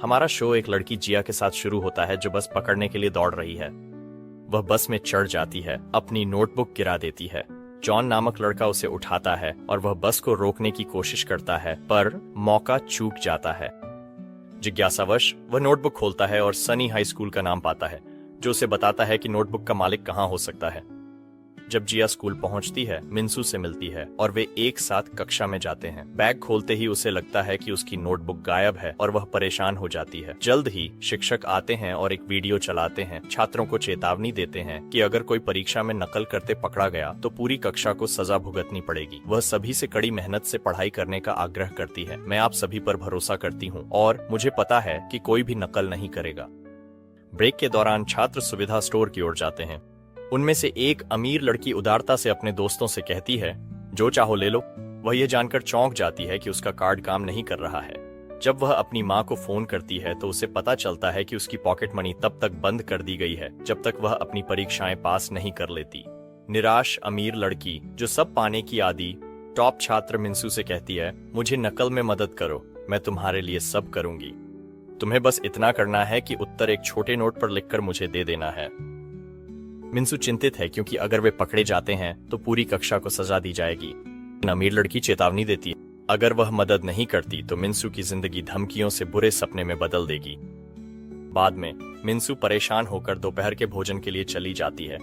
हमारा शो एक लड़की जिया के साथ शुरू होता है जो बस पकड़ने के लिए दौड़ रही है। वह बस में चढ़ जाती है, अपनी नोटबुक गिरा देती है। जॉन नामक लड़का उसे उठाता है और वह बस को रोकने की कोशिश करता है, पर मौका चूक जाता है। जिज्ञासावश वह नोटबुक खोलता है और सनी हाई स्कूल का नाम पाता है, जो उसे बताता है कि नोटबुक का मालिक कहाँ हो सकता है। जब जिया स्कूल पहुंचती है, मिन्सू से मिलती है और वे एक साथ कक्षा में जाते हैं। बैग खोलते ही उसे लगता है कि उसकी नोटबुक गायब है और वह परेशान हो जाती है। जल्द ही शिक्षक आते हैं और एक वीडियो चलाते हैं। छात्रों को चेतावनी देते हैं कि अगर कोई परीक्षा में नकल करते पकड़ा गया तो पूरी कक्षा को सजा भुगतनी पड़ेगी। वह सभी से कड़ी मेहनत से पढ़ाई करने का आग्रह करती है। मैं आप सभी पर भरोसा करती हूँ और मुझे पता है कि कोई भी नकल नहीं करेगा। ब्रेक के दौरान छात्र सुविधा स्टोर की ओर जाते हैं। उनमें से एक अमीर लड़की उदारता से अपने दोस्तों से कहती है, जो चाहो ले लो। वह यह जानकर चौंक जाती है कि उसका कार्ड काम नहीं कर रहा है। जब वह अपनी माँ को फोन करती है तो उसे पता चलता है कि उसकी पॉकेट मनी तब तक बंद कर दी गई है जब तक वह अपनी परीक्षाएं पास नहीं कर लेती। निराश अमीर लड़की, जो सब पाने की आदी टॉप छात्र मिन्सू से कहती है, मुझे नकल में मदद करो, मैं तुम्हारे लिए सब करूंगी। तुम्हें बस इतना करना है कि उत्तर एक छोटे नोट पर लिखकर मुझे दे देना है। मिन्सू चिंतित है क्योंकि अगर वे पकड़े जाते हैं तो पूरी कक्षा को सजा दी जाएगी। अमीर लड़की चेतावनी देती है, अगर वह मदद नहीं करती तो मिन्सू की जिंदगी धमकियों से बुरे सपने में बदल देगी। बाद में मिन्सू परेशान होकर दोपहर के भोजन के लिए चली जाती है।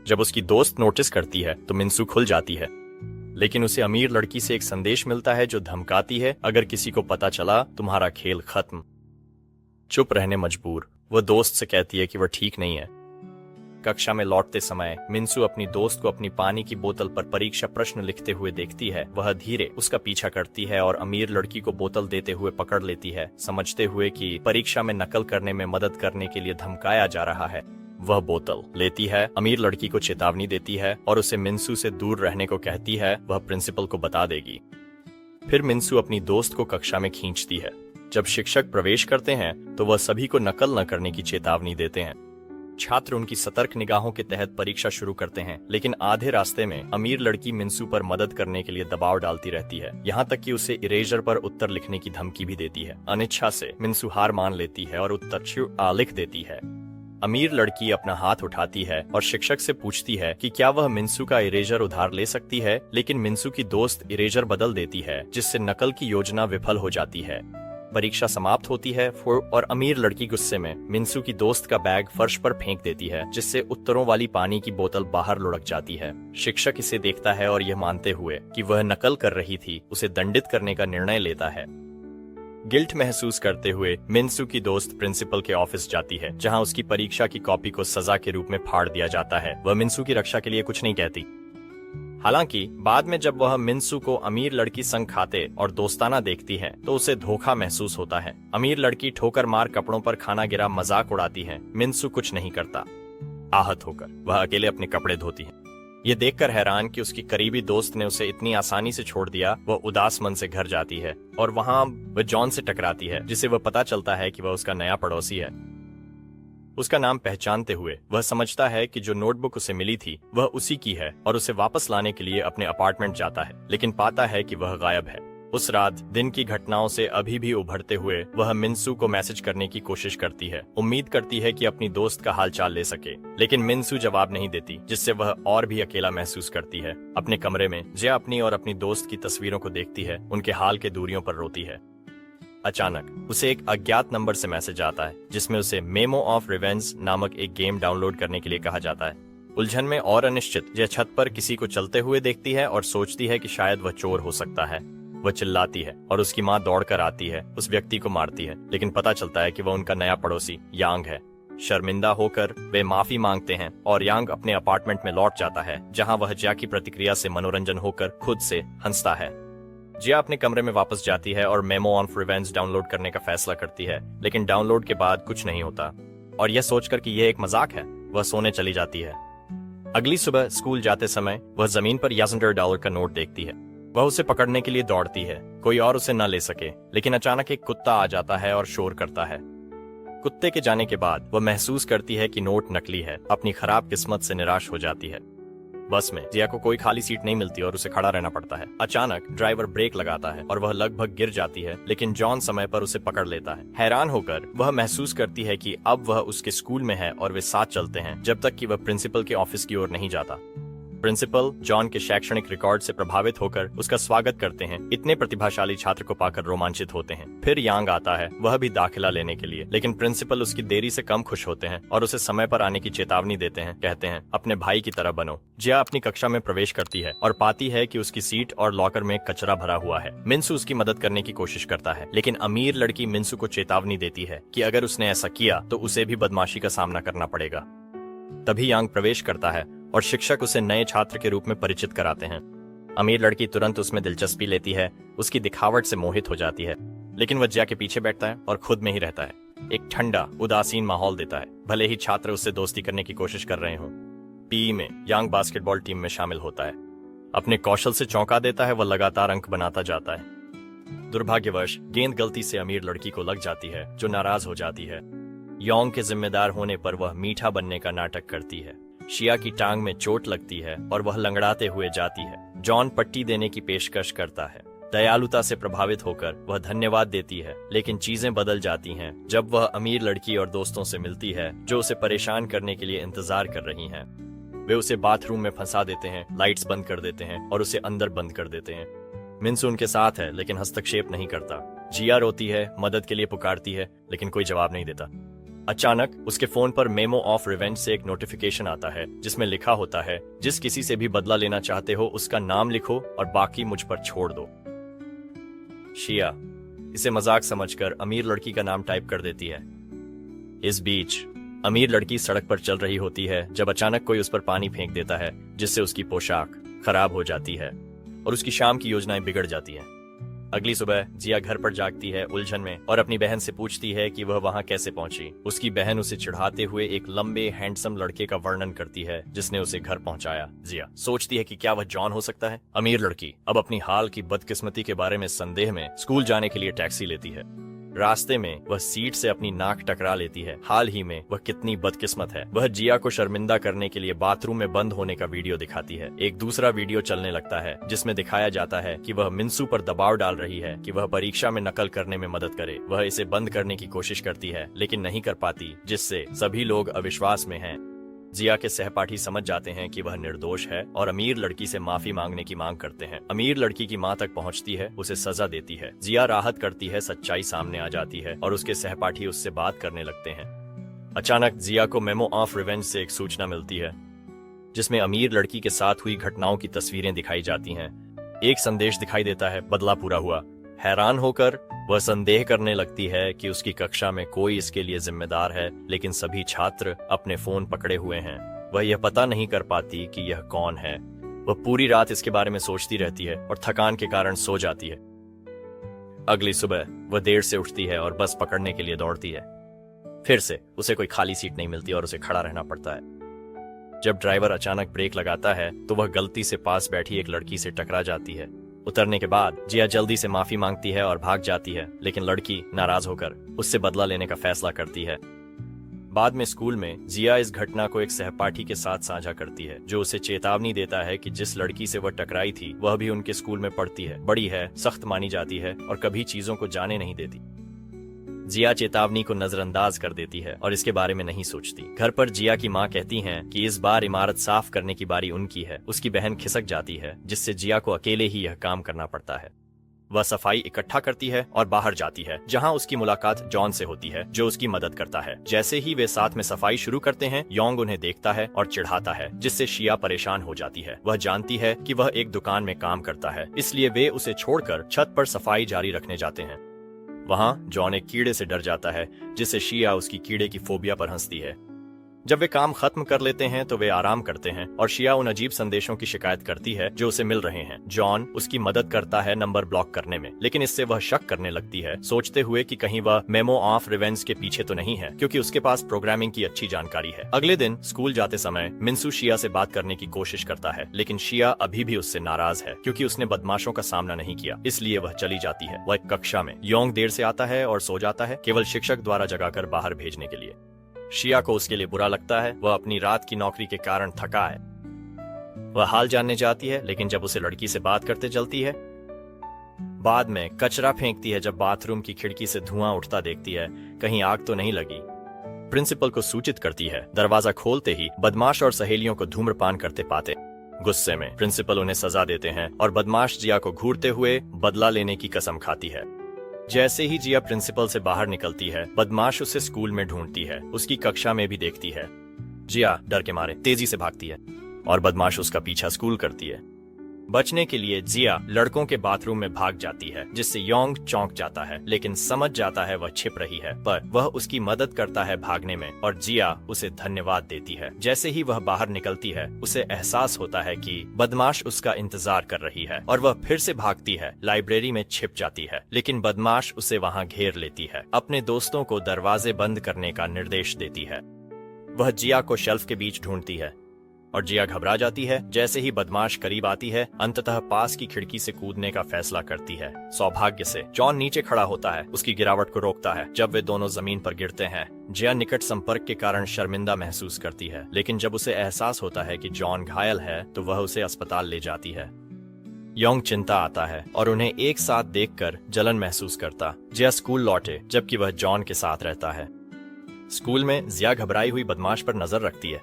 जब उसकी दोस्त नोटिस करती है तो मिन्सू खुल जाती है, लेकिन उसे अमीर लड़की से एक संदेश मिलता है जो धमकाती है, अगर किसी को पता चला तुम्हारा खेल खत्म। चुप रहने मजबूर, वह दोस्त से कहती है कि वह ठीक नहीं है। कक्षा में लौटते समय मिन्सू अपनी दोस्त को अपनी पानी की बोतल पर परीक्षा प्रश्न लिखते हुए देखती है। वह धीरे उसका पीछा करती है और अमीर लड़की को बोतल देते हुए पकड़ लेती है, समझते हुए कि परीक्षा में नकल करने में मदद करने के लिए धमकाया जा रहा है। वह बोतल लेती है, अमीर लड़की को चेतावनी देती है और उसे मिन्सू से दूर रहने को कहती है, वह प्रिंसिपल को बता देगी। फिर मिन्सू अपनी दोस्त को कक्षा में खींचती है। जब शिक्षक प्रवेश करते हैं तो वह सभी को नकल न करने की चेतावनी देते हैं। छात्र उनकी सतर्क निगाहों के तहत परीक्षा शुरू करते हैं, लेकिन आधे रास्ते में अमीर लड़की मिन्सू पर मदद करने के लिए दबाव डालती रहती है, यहाँ तक कि उसे इरेजर पर उत्तर लिखने की धमकी भी देती है। अनिच्छा से मिन्सू हार मान लेती है और उत्तर लिख देती है। अमीर लड़की अपना हाथ उठाती है और शिक्षक से पूछती है कि क्या वह मिन्सू का इरेजर उधार ले सकती है, लेकिन मिन्सू की दोस्त इरेजर बदल देती है, जिससे नकल की योजना विफल हो जाती है। परीक्षा समाप्त होती है और अमीर लड़की गुस्से में मिन्सू की दोस्त का बैग फर्श पर फेंक देती है, जिससे उत्तरों वाली पानी की बोतल बाहर लुढ़क जाती है। शिक्षक इसे देखता है और यह मानते हुए कि वह नकल कर रही थी, उसे दंडित करने का निर्णय लेता है। गिल्ट महसूस करते हुए मिन्सू की दोस्त प्रिंसिपल के ऑफिस जाती है, जहां उसकी परीक्षा की कॉपी को सजा के रूप में फाड़ दिया जाता है। वह मिन्सू की रक्षा के लिए कुछ नहीं कहती। हालांकि बाद में जब वह मिन्सू को अमीर लड़की संग खाते और दोस्ताना देखती है तो उसे धोखा महसूस होता है। अमीर लड़की ठोकर मार कपड़ों पर खाना गिरा मजाक उड़ाती है। मिन्सू कुछ नहीं करता। आहत होकर वह अकेले अपने कपड़े धोती है। ये देखकर हैरान कि उसकी करीबी दोस्त ने उसे इतनी आसानी से छोड़ दिया, वह उदास मन से घर जाती है और वहां वह जॉन से टकराती है, जिसे वह पता चलता है कि वह उसका नया पड़ोसी है। उसका नाम पहचानते हुए वह समझता है कि जो नोटबुक उसे मिली थी वह उसी की है और उसे वापस लाने के लिए अपने अपार्टमेंट जाता है, लेकिन पाता है कि वह गायब है। उस रात दिन की घटनाओं से अभी भी उभरते हुए वह मिन्सू को मैसेज करने की कोशिश करती है, उम्मीद करती है कि अपनी दोस्त का हालचाल ले सके, लेकिन मिन्सू जवाब नहीं देती, जिससे वह और भी अकेला महसूस करती है। अपने कमरे में जिया अपनी और अपनी दोस्त की तस्वीरों को देखती है, उनके हाल के दूरियों पर रोती है। अचानक उसे एक अज्ञात नंबर से मैसेज आता है, जिसमें उसे मेमो ऑफ रिवेंज नामक एक गेम डाउनलोड करने के लिए कहा जाता है। उलझन में और अनिश्चित जिया छत पर किसी को चलते हुए देखती है और सोचती है कि शायद वह चोर हो सकता है। वह चिल्लाती है और उसकी माँ दौड़कर आती है, उस व्यक्ति को मारती है, लेकिन पता चलता है कि वह उनका नया पड़ोसी यांग है। शर्मिंदा होकर वे माफी मांगते हैं और यांग अपने अपार्टमेंट में लौट जाता है, जहाँ वह जिया की प्रतिक्रिया से मनोरंजन होकर खुद से हंसता है। जिया अपने कमरे में वापस जाती है और मेमो ऑफ रिवेंज डाउनलोड करने का फैसला करती है, लेकिन डाउनलोड के बाद कुछ नहीं होता और यह सोचकर कि यह एक मजाक है वह सोने चली जाती है। अगली सुबह स्कूल जाते समय वह जमीन पर $100 का नोट देखती है। वह उसे पकड़ने के लिए दौड़ती है, कोई और उसे न ले सके, लेकिन अचानक एक कुत्ता आ जाता है और शोर करता है। कुत्ते के जाने के बाद वह महसूस करती है कि नोट नकली है। अपनी खराब किस्मत से निराश हो जाती है। बस में जिया को कोई खाली सीट नहीं मिलती और उसे खड़ा रहना पड़ता है। अचानक ड्राइवर ब्रेक लगाता है और वह लगभग गिर जाती है, लेकिन जॉन समय पर उसे पकड़ लेता है। हैरान होकर वह महसूस करती है कि अब वह उसके स्कूल में है और वे साथ चलते हैं जब तक कि वह प्रिंसिपल के ऑफिस की ओर नहीं जाता। प्रिंसिपल जॉन के शैक्षणिक रिकॉर्ड से प्रभावित होकर उसका स्वागत करते हैं। इतने प्रतिभाशाली छात्र को पाकर रोमांचित होते हैं। फिर यांग आता है, वह भी दाखिला लेने के लिए, लेकिन प्रिंसिपल उसकी देरी से कम खुश होते हैं और उसे समय पर आने की चेतावनी देते हैं। कहते हैं अपने भाई की तरह बनो। जिया अपनी कक्षा में प्रवेश करती है और पाती है कि उसकी सीट और लॉकर में कचरा भरा हुआ है। मिन्सू उसकी मदद करने की कोशिश करता है, लेकिन अमीर लड़की मिन्सू को चेतावनी देती है कि अगर उसने ऐसा किया तो उसे भी बदमाशी का सामना करना पड़ेगा। तभी यांग प्रवेश करता है और शिक्षक उसे नए छात्र के रूप में परिचित कराते हैं। अमीर लड़की तुरंत उसमें दिलचस्पी लेती है, उसकी दिखावट से मोहित हो जाती है, लेकिन वह जिया के पीछे बैठता है और खुद में ही रहता है। एक ठंडा उदासीन माहौल देता है, भले ही छात्र उससे दोस्ती करने की कोशिश कर रहे हों। पीई में यांग बास्केटबॉल टीम में शामिल होता है। अपने कौशल से चौंका देता है, वह लगातार अंक बनाता जाता है। दुर्भाग्यवश गेंद गलती से अमीर लड़की को लग जाती है, जो नाराज हो जाती है। योंग के जिम्मेदार होने पर वह मीठा बनने का नाटक करती है। शिया की टांग में चोट लगती है और वह लंगड़ाते हुए जाती है। जॉन पट्टी देने की पेशकश करता है। दयालुता से प्रभावित होकर वह धन्यवाद देती है, लेकिन चीजें बदल जाती हैं जब वह अमीर लड़की और दोस्तों से मिलती है जो उसे परेशान करने के लिए इंतजार कर रही हैं। वे उसे बाथरूम में फंसा देते हैं, लाइट्स बंद कर देते हैं और उसे अंदर बंद कर देते हैं। मिन्सू उनके साथ है, लेकिन हस्तक्षेप नहीं करता। जिया रोती है, मदद के लिए पुकारती है, लेकिन कोई जवाब नहीं देता। अचानक उसके फोन पर मेमो ऑफ रिवेंज से एक नोटिफिकेशन आता है, जिसमें लिखा होता है, जिस किसी से भी बदला लेना चाहते हो उसका नाम लिखो और बाकी मुझ पर छोड़ दो। शिया इसे मजाक समझकर अमीर लड़की का नाम टाइप कर देती है। इस बीच अमीर लड़की सड़क पर चल रही होती है जब अचानक कोई उस पर पानी फेंक देता है, जिससे उसकी पोशाक खराब हो जाती है और उसकी शाम की योजनाएं बिगड़ जाती हैं। अगली सुबह जिया घर पर जागती है उलझन में और अपनी बहन से पूछती है कि वह वहां कैसे पहुंची। उसकी बहन उसे चिढ़ाते हुए एक लंबे हैंडसम लड़के का वर्णन करती है जिसने उसे घर पहुंचाया। जिया सोचती है कि क्या वह जॉन हो सकता है। अमीर लड़की अब अपनी हाल की बदकिस्मती के बारे में संदेह में स्कूल जाने के लिए टैक्सी लेती है। रास्ते में वह सीट से अपनी नाक टकरा लेती है। हाल ही में वह कितनी बदकिस्मत है। वह जिया को शर्मिंदा करने के लिए बाथरूम में बंद होने का वीडियो दिखाती है। एक दूसरा वीडियो चलने लगता है जिसमें दिखाया जाता है कि वह मिन्सू पर दबाव डाल रही है कि वह परीक्षा में नकल करने में मदद करे। वह इसे बंद करने की कोशिश करती है, लेकिन नहीं कर पाती, जिससे सभी लोग अविश्वास में हैं। जिया के सहपाठी समझ जाते हैं कि वह निर्दोष है और अमीर लड़की से माफी मांगने की मांग करते हैं। अमीर लड़की की मां तक पहुंचती है, उसे सजा देती है। जिया राहत करती है, सच्चाई सामने आ जाती है और उसके सहपाठी उससे बात करने लगते हैं। अचानक जिया को मेमो ऑफ रिवेंज से एक सूचना मिलती है जिसमें अमीर लड़की के साथ हुई घटनाओं की तस्वीरें दिखाई जाती हैं। एक संदेश दिखाई देता है, बदला पूरा हुआ। हैरान होकर वह संदेह करने लगती है कि उसकी कक्षा में कोई इसके लिए जिम्मेदार है, लेकिन सभी छात्र अपने फोन पकड़े हुए हैं। वह यह पता नहीं कर पाती कि यह कौन है। वह पूरी रात इसके बारे में सोचती रहती है और थकान के कारण सो जाती है। अगली सुबह वह देर से उठती है और बस पकड़ने के लिए दौड़ती है। फिर से उसे कोई खाली सीट नहीं मिलती और उसे खड़ा रहना पड़ता है। जब ड्राइवर अचानक ब्रेक लगाता है तो वह गलती से पास बैठी एक लड़की से टकरा जाती है। उतरने के बाद जिया जल्दी से माफी मांगती है और भाग जाती है, लेकिन लड़की नाराज होकर उससे बदला लेने का फैसला करती है। बाद में स्कूल में जिया इस घटना को एक सहपाठी के साथ साझा करती है, जो उसे चेतावनी देता है कि जिस लड़की से वह टकराई थी वह भी उनके स्कूल में पढ़ती है, बड़ी है, सख्त मानी जाती है और कभी चीजों को जाने नहीं देती। जिया चेतावनी को नजरअंदाज कर देती है और इसके बारे में नहीं सोचती। घर पर जिया की मां कहती हैं कि इस बार इमारत साफ करने की बारी उनकी है। उसकी बहन खिसक जाती है, जिससे जिया को अकेले ही यह काम करना पड़ता है। वह सफाई इकट्ठा करती है और बाहर जाती है, जहां उसकी मुलाकात जॉन से होती है, जो उसकी मदद करता है। जैसे ही वे साथ में सफाई शुरू करते हैं, योंग उन्हें देखता है और चिढ़ाता है, जिससे शिया परेशान हो जाती है। वह जानती है कि वह एक दुकान में काम करता है, इसलिए वे उसे छोड़कर छत पर सफाई जारी रखने जाते हैं। वहां जॉन एक कीड़े से डर जाता है, जिससे शिया उसकी कीड़े की फोबिया पर हंसती है। जब वे काम खत्म कर लेते हैं तो वे आराम करते हैं और शिया उन अजीब संदेशों की शिकायत करती है जो उसे मिल रहे हैं। जॉन उसकी मदद करता है नंबर ब्लॉक करने में, लेकिन इससे वह शक करने लगती है, सोचते हुए कि कहीं वह मेमो ऑफ रिवेंज के पीछे तो नहीं है, क्योंकि उसके पास प्रोग्रामिंग की अच्छी जानकारी है। अगले दिन स्कूल जाते समय मिन्सू शिया से बात करने की कोशिश करता है, लेकिन शिया अभी भी उससे नाराज है, क्योंकि उसने बदमाशों का सामना नहीं किया, इसलिए वह चली जाती है। वह एक कक्षा में योंग देर से आता है और सो जाता है, केवल शिक्षक द्वारा जगाकर बाहर भेजने के लिए। शिया को उसके लिए बुरा लगता है, वह अपनी रात की नौकरी के कारण थका है। वह हाल जानने जाती है, लेकिन जब उसे लड़की से बात करते चलती है। बाद में कचरा फेंकती है जब बाथरूम की खिड़की से धुआं उठता देखती है, कहीं आग तो नहीं लगी। प्रिंसिपल को सूचित करती है। दरवाजा खोलते ही बदमाश और सहेलियों को धूम्रपान करते पाते। गुस्से में प्रिंसिपल उन्हें सजा देते हैं और बदमाश जिया को घूरते हुए बदला लेने की कसम खाती है। जैसे ही जिया प्रिंसिपल से बाहर निकलती है, बदमाश उसे स्कूल में ढूंढती है, उसकी कक्षा में भी देखती है। जिया डर के मारे तेजी से भागती है और बदमाश उसका पीछा स्कूल करती है। बचने के लिए जिया लड़कों के बाथरूम में भाग जाती है, जिससे योंग चौंक जाता है, लेकिन समझ जाता है वह छिप रही है, पर वह उसकी मदद करता है भागने में और जिया उसे धन्यवाद देती है। जैसे ही वह बाहर निकलती है, उसे एहसास होता है कि बदमाश उसका इंतजार कर रही है और वह फिर से भागती है, लाइब्रेरी में छिप जाती है, लेकिन बदमाश उसे वहां घेर लेती है, अपने दोस्तों को दरवाजे बंद करने का निर्देश देती है। वह जिया को शेल्फ के बीच ढूंढती है और जिया घबरा जाती है। जैसे ही बदमाश करीब आती है, अंततः पास की खिड़की से कूदने का फैसला करती है। सौभाग्य से जॉन नीचे खड़ा होता है, उसकी गिरावट को रोकता है। जब वे दोनों जमीन पर गिरते हैं, जिया निकट संपर्क के कारण शर्मिंदा महसूस करती है, लेकिन जब उसे एहसास होता है कि जॉन घायल है तो वह उसे अस्पताल ले जाती है। योंग चिंता आता है और उन्हें एक साथ देखकर जलन महसूस करता। जिया स्कूल लौटे जबकि वह जॉन के साथ रहता है। स्कूल में जिया घबराई हुई बदमाश पर नजर रखती है,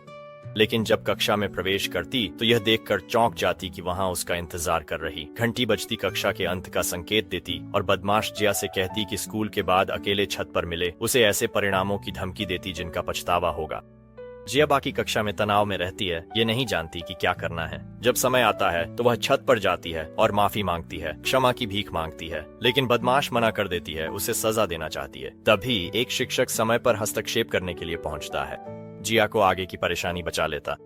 लेकिन जब कक्षा में प्रवेश करती तो यह देखकर चौंक जाती कि वहां उसका इंतजार कर रही। घंटी बजती कक्षा के अंत का संकेत देती और बदमाश जिया से कहती कि स्कूल के बाद अकेले छत पर मिले, उसे ऐसे परिणामों की धमकी देती जिनका पछतावा होगा। जिया बाकी कक्षा में तनाव में रहती है, ये नहीं जानती कि क्या करना है। जब समय आता है तो वह छत पर जाती है और माफी मांगती है, क्षमा की भीख मांगती है, लेकिन बदमाश मना कर देती है, उसे सजा देना चाहती है। तभी एक शिक्षक समय पर हस्तक्षेप करने के लिए पहुंचता है, जिया को आगे की परेशानी बचा लेता।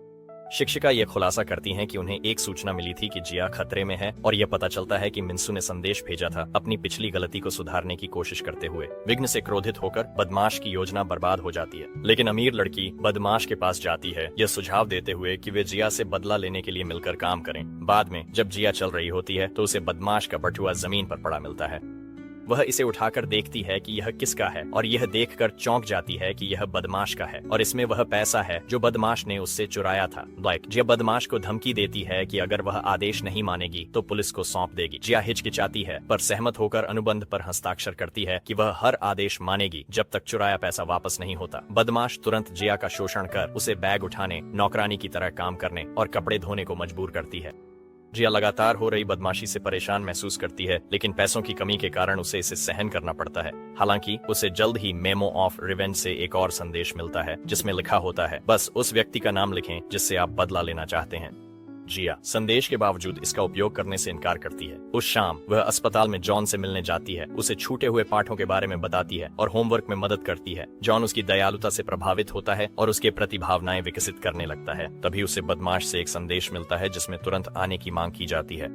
शिक्षिका यह खुलासा करती हैं कि उन्हें एक सूचना मिली थी कि जिया खतरे में है और यह पता चलता है कि मिन्सू ने संदेश भेजा था अपनी पिछली गलती को सुधारने की कोशिश करते हुए। विघ्न से क्रोधित होकर बदमाश की योजना बर्बाद हो जाती है, लेकिन अमीर लड़की बदमाश के पास जाती है यह सुझाव देते हुए कि वे जिया से बदला लेने के लिए मिलकर काम करें। बाद में जब जिया चल रही होती है तो उसे बदमाश का बटुआ जमीन पर पड़ा मिलता है। वह इसे उठाकर देखती है कि यह किसका है और यह देखकर चौंक जाती है कि यह बदमाश का है और इसमें वह पैसा है जो बदमाश ने उससे चुराया था। जिया बदमाश को धमकी देती है कि अगर वह आदेश नहीं मानेगी तो पुलिस को सौंप देगी। जिया हिचकिचाती है पर सहमत होकर अनुबंध पर हस्ताक्षर करती है कि वह हर आदेश मानेगी जब तक चुराया पैसा वापस नहीं होता। बदमाश तुरंत जिया का शोषण कर उसे बैग उठाने, नौकरानी की तरह काम करने और कपड़े धोने को मजबूर करती है। जिया लगातार हो रही बदमाशी से परेशान महसूस करती है, लेकिन पैसों की कमी के कारण उसे इसे सहन करना पड़ता है। हालांकि उसे जल्द ही मेमो ऑफ रिवेंज से एक और संदेश मिलता है जिसमें लिखा होता है, बस उस व्यक्ति का नाम लिखें जिससे आप बदला लेना चाहते हैं। जिया संदेश के बावजूद इसका उपयोग करने से इनकार करती है। उस शाम वह अस्पताल में जॉन से मिलने जाती है, उसे छूटे हुए पाठों के बारे में बताती है और होमवर्क में मदद करती है। जॉन उसकी दयालुता से प्रभावित होता है और उसके प्रति भावनाएं विकसित करने लगता है। तभी उसे बदमाश से एक संदेश मिलता है जिसमें तुरंत आने की मांग की जाती है।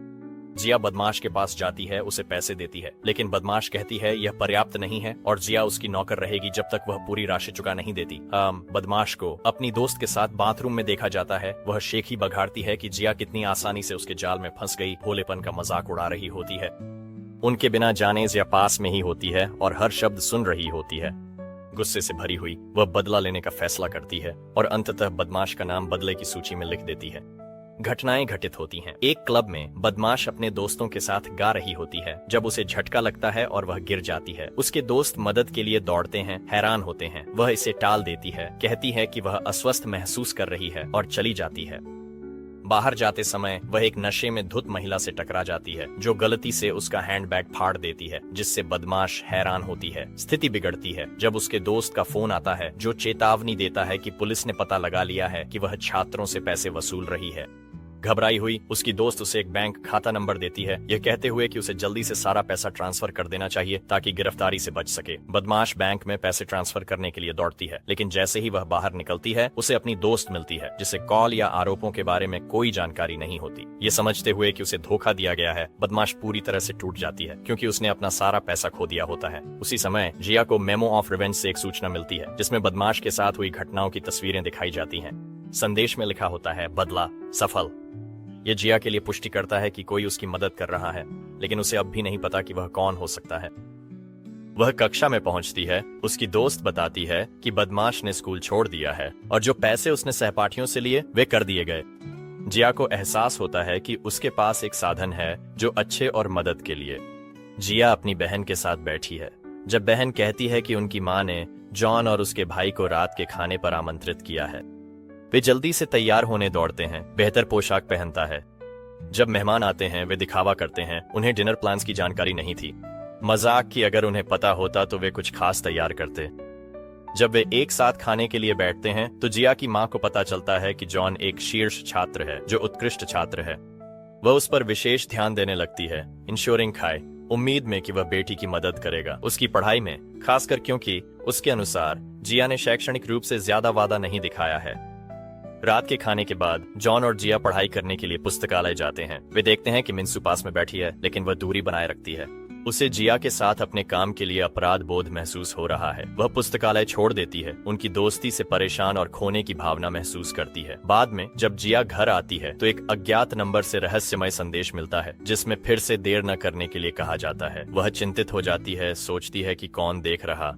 जिया बदमाश के पास जाती है, उसे पैसे देती है, लेकिन बदमाश कहती है यह पर्याप्त नहीं है और जिया उसकी नौकर रहेगी जब तक वह पूरी राशि चुका नहीं देती। बदमाश को अपनी दोस्त के साथ बाथरूम में देखा जाता है। वह शेखी बघाड़ती है कि जिया कितनी आसानी से उसके जाल में फंस गई, भोलेपन का मजाक उड़ा रही होती है। उनके बिना जाने जिया पास में ही होती है और हर शब्द सुन रही होती है। गुस्से से भरी हुई वह बदला लेने का फैसला करती है और अंततः बदमाश का नाम बदले की सूची में लिख देती है। घटनाएं घटित होती हैं। एक क्लब में बदमाश अपने दोस्तों के साथ गा रही होती है जब उसे झटका लगता है और वह गिर जाती है। उसके दोस्त मदद के लिए दौड़ते हैं, हैरान होते हैं। वह इसे टाल देती है, कहती है कि वह अस्वस्थ महसूस कर रही है और चली जाती है। बाहर जाते समय वह एक नशे में धुत महिला से टकरा जाती है जो गलती से उसका हैंडबैग फाड़ देती है, जिससे बदमाश हैरान होती है। स्थिति बिगड़ती है जब उसके दोस्त का फोन आता है जो चेतावनी देता है कि पुलिस ने पता लगा लिया है कि वह छात्रों से पैसे वसूल रही है। घबराई हुई उसकी दोस्त उसे एक बैंक खाता नंबर देती है, यह कहते हुए कि उसे जल्दी से सारा पैसा ट्रांसफर कर देना चाहिए ताकि गिरफ्तारी से बच सके। बदमाश बैंक में पैसे ट्रांसफर करने के लिए दौड़ती है, लेकिन जैसे ही वह बाहर निकलती है उसे अपनी दोस्त मिलती है जिसे कॉल या आरोपों के बारे में कोई जानकारी नहीं होती। ये समझते हुए कि उसे धोखा दिया गया है, बदमाश पूरी तरह से टूट जाती है क्योंकि उसने अपना सारा पैसा खो दिया होता है। उसी समय जिया को मेमो ऑफ रिवेंज से एक सूचना मिलती है जिसमें बदमाश के साथ हुई घटनाओं की तस्वीरें दिखाई जाती हैं। संदेश में लिखा होता है, बदला सफल। ये जिया के लिए पुष्टि करता है कि कोई उसकी मदद कर रहा है, लेकिन उसे अब भी नहीं पता कि वह कौन हो सकता है। वह कक्षा में पहुंचती है, उसकी दोस्त बताती है कि बदमाश ने स्कूल छोड़ दिया है और जो पैसे उसने सहपाठियों से लिए वे कर दिए गए। जिया को एहसास होता है कि उसके पास एक साधन है जो अच्छे और मदद के लिए। जिया अपनी बहन के साथ बैठी है जब बहन कहती है कि उनकी माँ ने जॉन और उसके भाई को रात के खाने पर आमंत्रित किया है। वे जल्दी से तैयार होने दौड़ते हैं, बेहतर पोशाक पहनता है। जब मेहमान आते हैं वे दिखावा करते हैं, उन्हें डिनर प्लान्स की जानकारी नहीं थी। मजाक की अगर उन्हें पता होता तो वे कुछ खास तैयार करते। जब वे एक साथ खाने के लिए बैठते हैं तो जिया की माँ को पता चलता है कि जॉन एक शीर्ष छात्र है जो उत्कृष्ट छात्र है। वह उस पर विशेष ध्यान देने लगती है, इंश्योरिंग खाए, उम्मीद में कि वह बेटी की मदद करेगा उसकी पढ़ाई में, खासकर क्योंकि उसके अनुसार जिया ने शैक्षणिक रूप से ज्यादा वादा नहीं दिखाया है। रात के खाने के बाद जॉन और जिया पढ़ाई करने के लिए पुस्तकालय जाते हैं। वे देखते हैं कि मिन्सू पास में बैठी है लेकिन वह दूरी बनाए रखती है। उसे जिया के साथ अपने काम के लिए अपराध बोध महसूस हो रहा है। वह पुस्तकालय छोड़ देती है, उनकी दोस्ती से परेशान और खोने की भावना महसूस करती है। बाद में जब जिया घर आती है तो एक अज्ञात नंबर से रहस्यमय संदेश मिलता है जिसमें फिर से देर न करने के लिए कहा जाता है। वह चिंतित हो जाती है, सोचती है कि कौन देख रहा।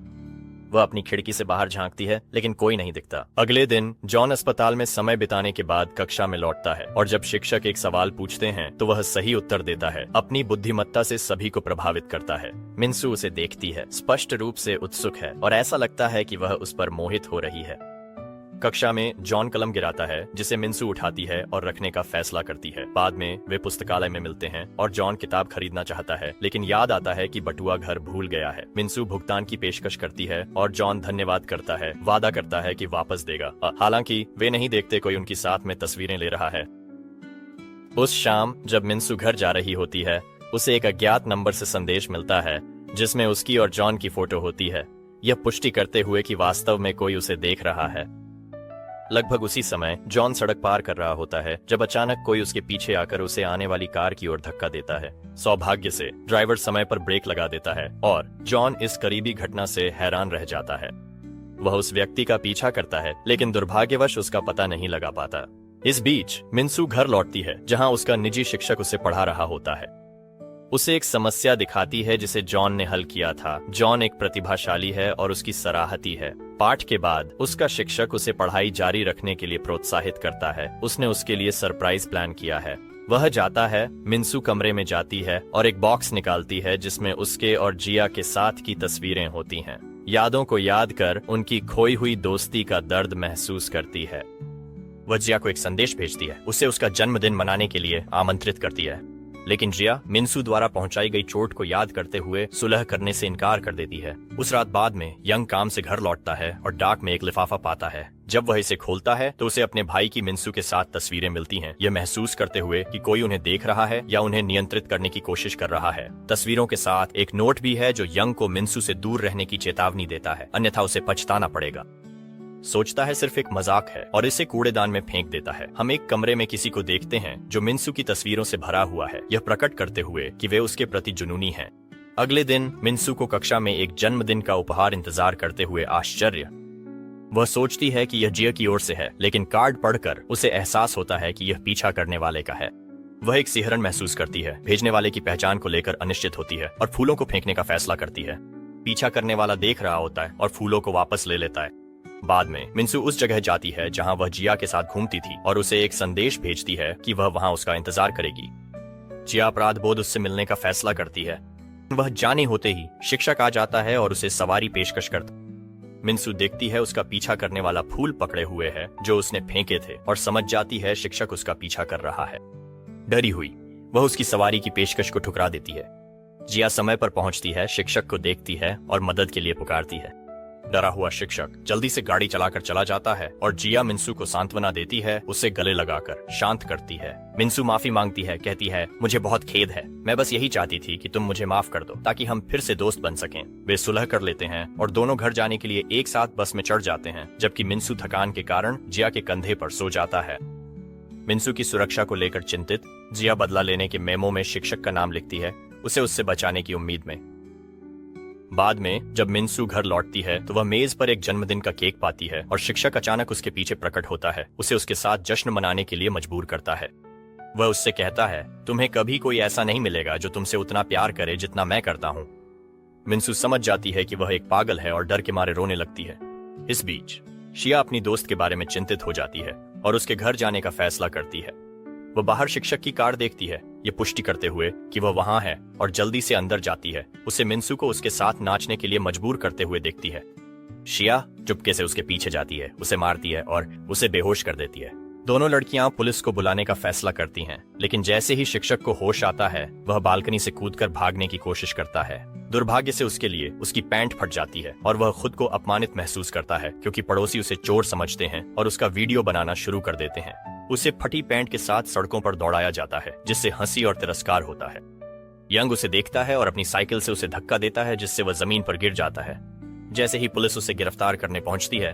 वह अपनी खिड़की से बाहर झांकती है लेकिन कोई नहीं दिखता। अगले दिन जॉन अस्पताल में समय बिताने के बाद कक्षा में लौटता है और जब शिक्षक एक सवाल पूछते हैं तो वह सही उत्तर देता है। अपनी बुद्धिमत्ता से सभी को प्रभावित करता है। मिन्सू उसे देखती है, स्पष्ट रूप से उत्सुक है और ऐसा लगता है कि वह उस पर मोहित हो रही है। कक्षा में जॉन कलम गिराता है जिसे मिन्सू उठाती है और रखने का फैसला करती है। बाद में वे पुस्तकालय में मिलते हैं और जॉन किताब खरीदना चाहता है लेकिन याद आता है कि बटुआ घर भूल गया है। मिन्सू भुगतान की पेशकश करती है और जॉन धन्यवाद करता है, वादा करता है कि वापस देगा। हालांकि वे नहीं देखते कोई उनकी साथ में तस्वीरें ले रहा है। उस शाम जब मिन्सू घर जा रही होती है उसे एक अज्ञात नंबर से संदेश मिलता है जिसमें उसकी और जॉन की फोटो होती है, यह पुष्टि करते हुए कि वास्तव में कोई उसे देख रहा है। लगभग उसी समय जॉन सड़क पार कर रहा होता है जब अचानक कोई उसके पीछे आकर उसे आने वाली कार की ओर धक्का देता है। सौभाग्य से ड्राइवर समय पर ब्रेक लगा देता है और जॉन इस करीबी घटना से हैरान रह जाता है। वह उस व्यक्ति का पीछा करता है लेकिन दुर्भाग्यवश उसका पता नहीं लगा पाता। इस बीच मिन्सू घर लौटती है जहां उसका निजी शिक्षक उसे पढ़ा रहा होता है। उसे एक समस्या दिखाती है जिसे जॉन ने हल किया था। जॉन एक प्रतिभाशाली है और उसकी सराहती है। पाठ के बाद उसका शिक्षक उसे पढ़ाई जारी रखने के लिए प्रोत्साहित करता है। उसने उसके लिए सरप्राइज प्लान किया है। वह जाता है, मिन्सू कमरे में जाती है और एक बॉक्स निकालती है जिसमें उसके और जिया के साथ की तस्वीरें होती हैं। यादों को याद कर उनकी खोई हुई दोस्ती का दर्द महसूस करती है। वह जिया को एक संदेश भेजती है, उसे उसका जन्मदिन मनाने के लिए आमंत्रित करती है, लेकिन जिया मिन्सू द्वारा पहुंचाई गई चोट को याद करते हुए सुलह करने से इनकार कर देती है। उस रात बाद में यंग काम से घर लौटता है और डाक में एक लिफाफा पाता है। जब वह इसे खोलता है तो उसे अपने भाई की मिन्सू के साथ तस्वीरें मिलती हैं, यह महसूस करते हुए कि कोई उन्हें देख रहा है या उन्हें नियंत्रित करने की कोशिश कर रहा है। तस्वीरों के साथ एक नोट भी है जो यंग को मिन्सू से दूर रहने की चेतावनी देता है, अन्यथा उसे पछताना पड़ेगा। सोचता है सिर्फ एक मजाक है और इसे कूड़ेदान में फेंक देता है। हम एक कमरे में किसी को देखते हैं जो मिन्सू की तस्वीरों से भरा हुआ है, यह प्रकट करते हुए कि वे उसके प्रति जुनूनी हैं। अगले दिन मिन्सू को कक्षा में एक जन्मदिन का उपहार इंतजार करते हुए आश्चर्य। वह सोचती है कि यह जिया की ओर से है, लेकिन कार्ड पढ़कर उसे एहसास होता है कि यह पीछा करने वाले का है। वह एक सिहरन महसूस करती है, भेजने वाले की पहचान को लेकर अनिश्चित होती है और फूलों को फेंकने का फैसला करती है। पीछा करने वाला देख रहा होता है और फूलों को वापस ले लेता है। बाद में मिन्सू उस जगह जाती है जहां वह जिया के साथ घूमती थी और उसे एक संदेश भेजती है कि वह वहां उसका इंतजार करेगी। जिया अपराध बोध उससे मिलने का फैसला करती है। वह जाने होते ही शिक्षक आ जाता है और उसे सवारी पेशकश करता। मिन्सू देखती है उसका पीछा करने वाला फूल पकड़े हुए है जो उसने फेंके थे और समझ जाती है शिक्षक उसका पीछा कर रहा है। डरी हुई वह उसकी सवारी की पेशकश को ठुकरा देती है। जिया समय पर पहुंचती है, शिक्षक को देखती है और मदद के लिए पुकारती है। डरा हुआ शिक्षक जल्दी से गाड़ी चलाकर चला जाता है और जिया मिन्सू को सांत्वना देती है, उसे गले लगाकर शांत करती है। मिन्सू माफी मांगती है, कहती है मुझे बहुत खेद है, मैं बस यही चाहती थी कि तुम मुझे माफ कर दो ताकि हम फिर से दोस्त बन सकें। वे सुलह कर लेते हैं और दोनों घर जाने के लिए एक साथ बस में चढ़ जाते हैं, जबकि मिन्सू थकान के कारण जिया के कंधे पर सो जाता है। मिन्सू की सुरक्षा को लेकर चिंतित जिया बदला लेने के मेमो में शिक्षक का नाम लिखती है, उसे उससे बचाने की उम्मीद में। बाद में जब मिन्सू घर लौटती है तो वह मेज पर एक जन्मदिन का केक पाती है और शिक्षक अचानक उसके पीछे प्रकट होता है, उसे उसके साथ जश्न मनाने के लिए मजबूर करता है। वह उससे कहता है तुम्हें कभी कोई ऐसा नहीं मिलेगा जो तुमसे उतना प्यार करे जितना मैं करता हूँ। मिन्सू समझ जाती है कि वह एक पागल है और डर के मारे रोने लगती है। इस बीच शिया अपनी दोस्त के बारे में चिंतित हो जाती है और उसके घर जाने का फैसला करती है। वह बाहर शिक्षक की कार देखती है, ये पुष्टि करते हुए कि वह वहां है, और जल्दी से अंदर जाती है। उसे मिन्सू को उसके साथ नाचने के लिए मजबूर करते हुए देखती है। शिया चुपके से उसके पीछे जाती है, उसे मारती है और उसे बेहोश कर देती है। दोनों लड़कियां पुलिस को बुलाने का फैसला करती हैं, लेकिन जैसे ही शिक्षक को होश आता है, वह बालकनी से कूदकर भागने की कोशिश करता है। दुर्भाग्य से उसके लिए उसकी पैंट फट जाती है और वह खुद को अपमानित महसूस करता है, क्योंकि पड़ोसी उसे चोर समझते हैं और उसका वीडियो बनाना शुरू कर देते हैं। उसे फटी पैंट के साथ सड़कों पर दौड़ाया जाता है, जिससे हंसी और तिरस्कार होता है। यंग उसे देखता है और अपनी साइकिल से उसे धक्का देता है, जिससे वह जमीन पर गिर जाता है। जैसे ही पुलिस उसे गिरफ्तार करने पहुंचती है,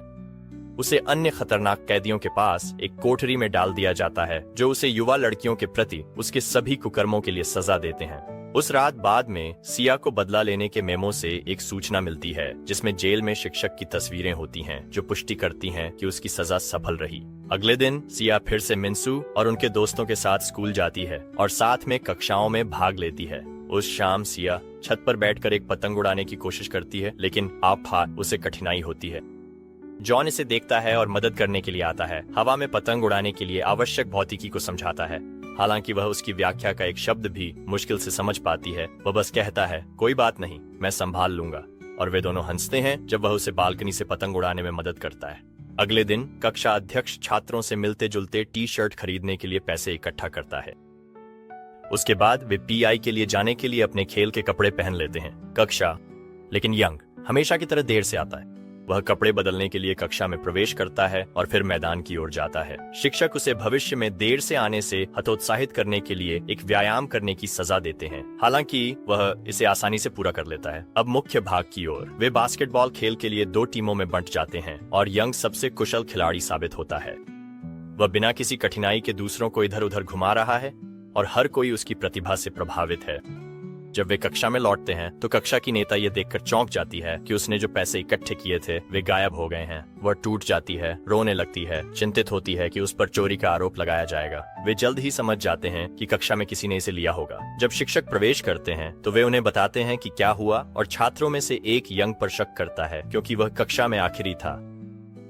उसे अन्य खतरनाक कैदियों के पास एक कोठरी में डाल दिया जाता है, जो उसे युवा लड़कियों के प्रति उसके सभी कुकर्मों के लिए सजा देते हैं। उस रात बाद में सिया को बदला लेने के मेमो से एक सूचना मिलती है, जिसमें जेल में शिक्षक की तस्वीरें होती हैं, जो पुष्टि करती हैं कि उसकी सजा सफल रही। अगले दिन सिया फिर से मिन्सू और उनके दोस्तों के साथ स्कूल जाती है और साथ में कक्षाओं में भाग लेती है। उस शाम सिया छत पर बैठकर एक पतंग उड़ाने की कोशिश करती है, लेकिन आप उसे कठिनाई होती है। जॉन इसे देखता है और मदद करने के लिए आता है। हवा में पतंग उड़ाने के लिए आवश्यक भौतिकी को समझाता है। हालांकि वह उसकी व्याख्या का एक शब्द भी मुश्किल से समझ पाती है। वह बस कहता है, कोई बात नहीं, मैं संभाल लूंगा। और वे दोनों हंसते हैं जब वह उसे बालकनी से पतंग उड़ाने में मदद करता है। अगले दिन कक्षा अध्यक्ष छात्रों से मिलते जुलते टी शर्ट खरीदने के लिए पैसे इकट्ठा करता है। उसके बाद वे पीआई के लिए जाने के लिए अपने खेल के कपड़े पहन लेते हैं। कक्षा, लेकिन यंग हमेशा की तरह देर से आता है। वह कपड़े बदलने के लिए कक्षा में प्रवेश करता है और फिर मैदान की ओर जाता है। शिक्षक उसे भविष्य में देर से आने से हतोत्साहित करने के लिए एक व्यायाम करने की सजा देते हैं। हालांकि वह इसे आसानी से पूरा कर लेता है। अब मुख्य भाग की ओर वे बास्केटबॉल खेल के लिए 2 टीमों में बंट जाते हैं और यंग सबसे कुशल खिलाड़ी साबित होता है। वह बिना किसी कठिनाई के दूसरों को इधर उधर घुमा रहा है और हर कोई उसकी प्रतिभा से प्रभावित है। जब वे कक्षा में लौटते हैं तो कक्षा की नेता ये देखकर चौंक जाती है कि उसने जो पैसे इकट्ठे किए थे वे गायब हो गए हैं। वह टूट जाती है, रोने लगती है, चिंतित होती है कि उस पर चोरी का आरोप लगाया जाएगा। वे जल्द ही समझ जाते हैं कि कक्षा में किसी ने इसे लिया होगा। जब शिक्षक प्रवेश करते हैं तो वे उन्हें बताते हैं कि क्या हुआ, और छात्रों में से एक यंग पर शक करता है, क्योंकि वह कक्षा में आखिरी था।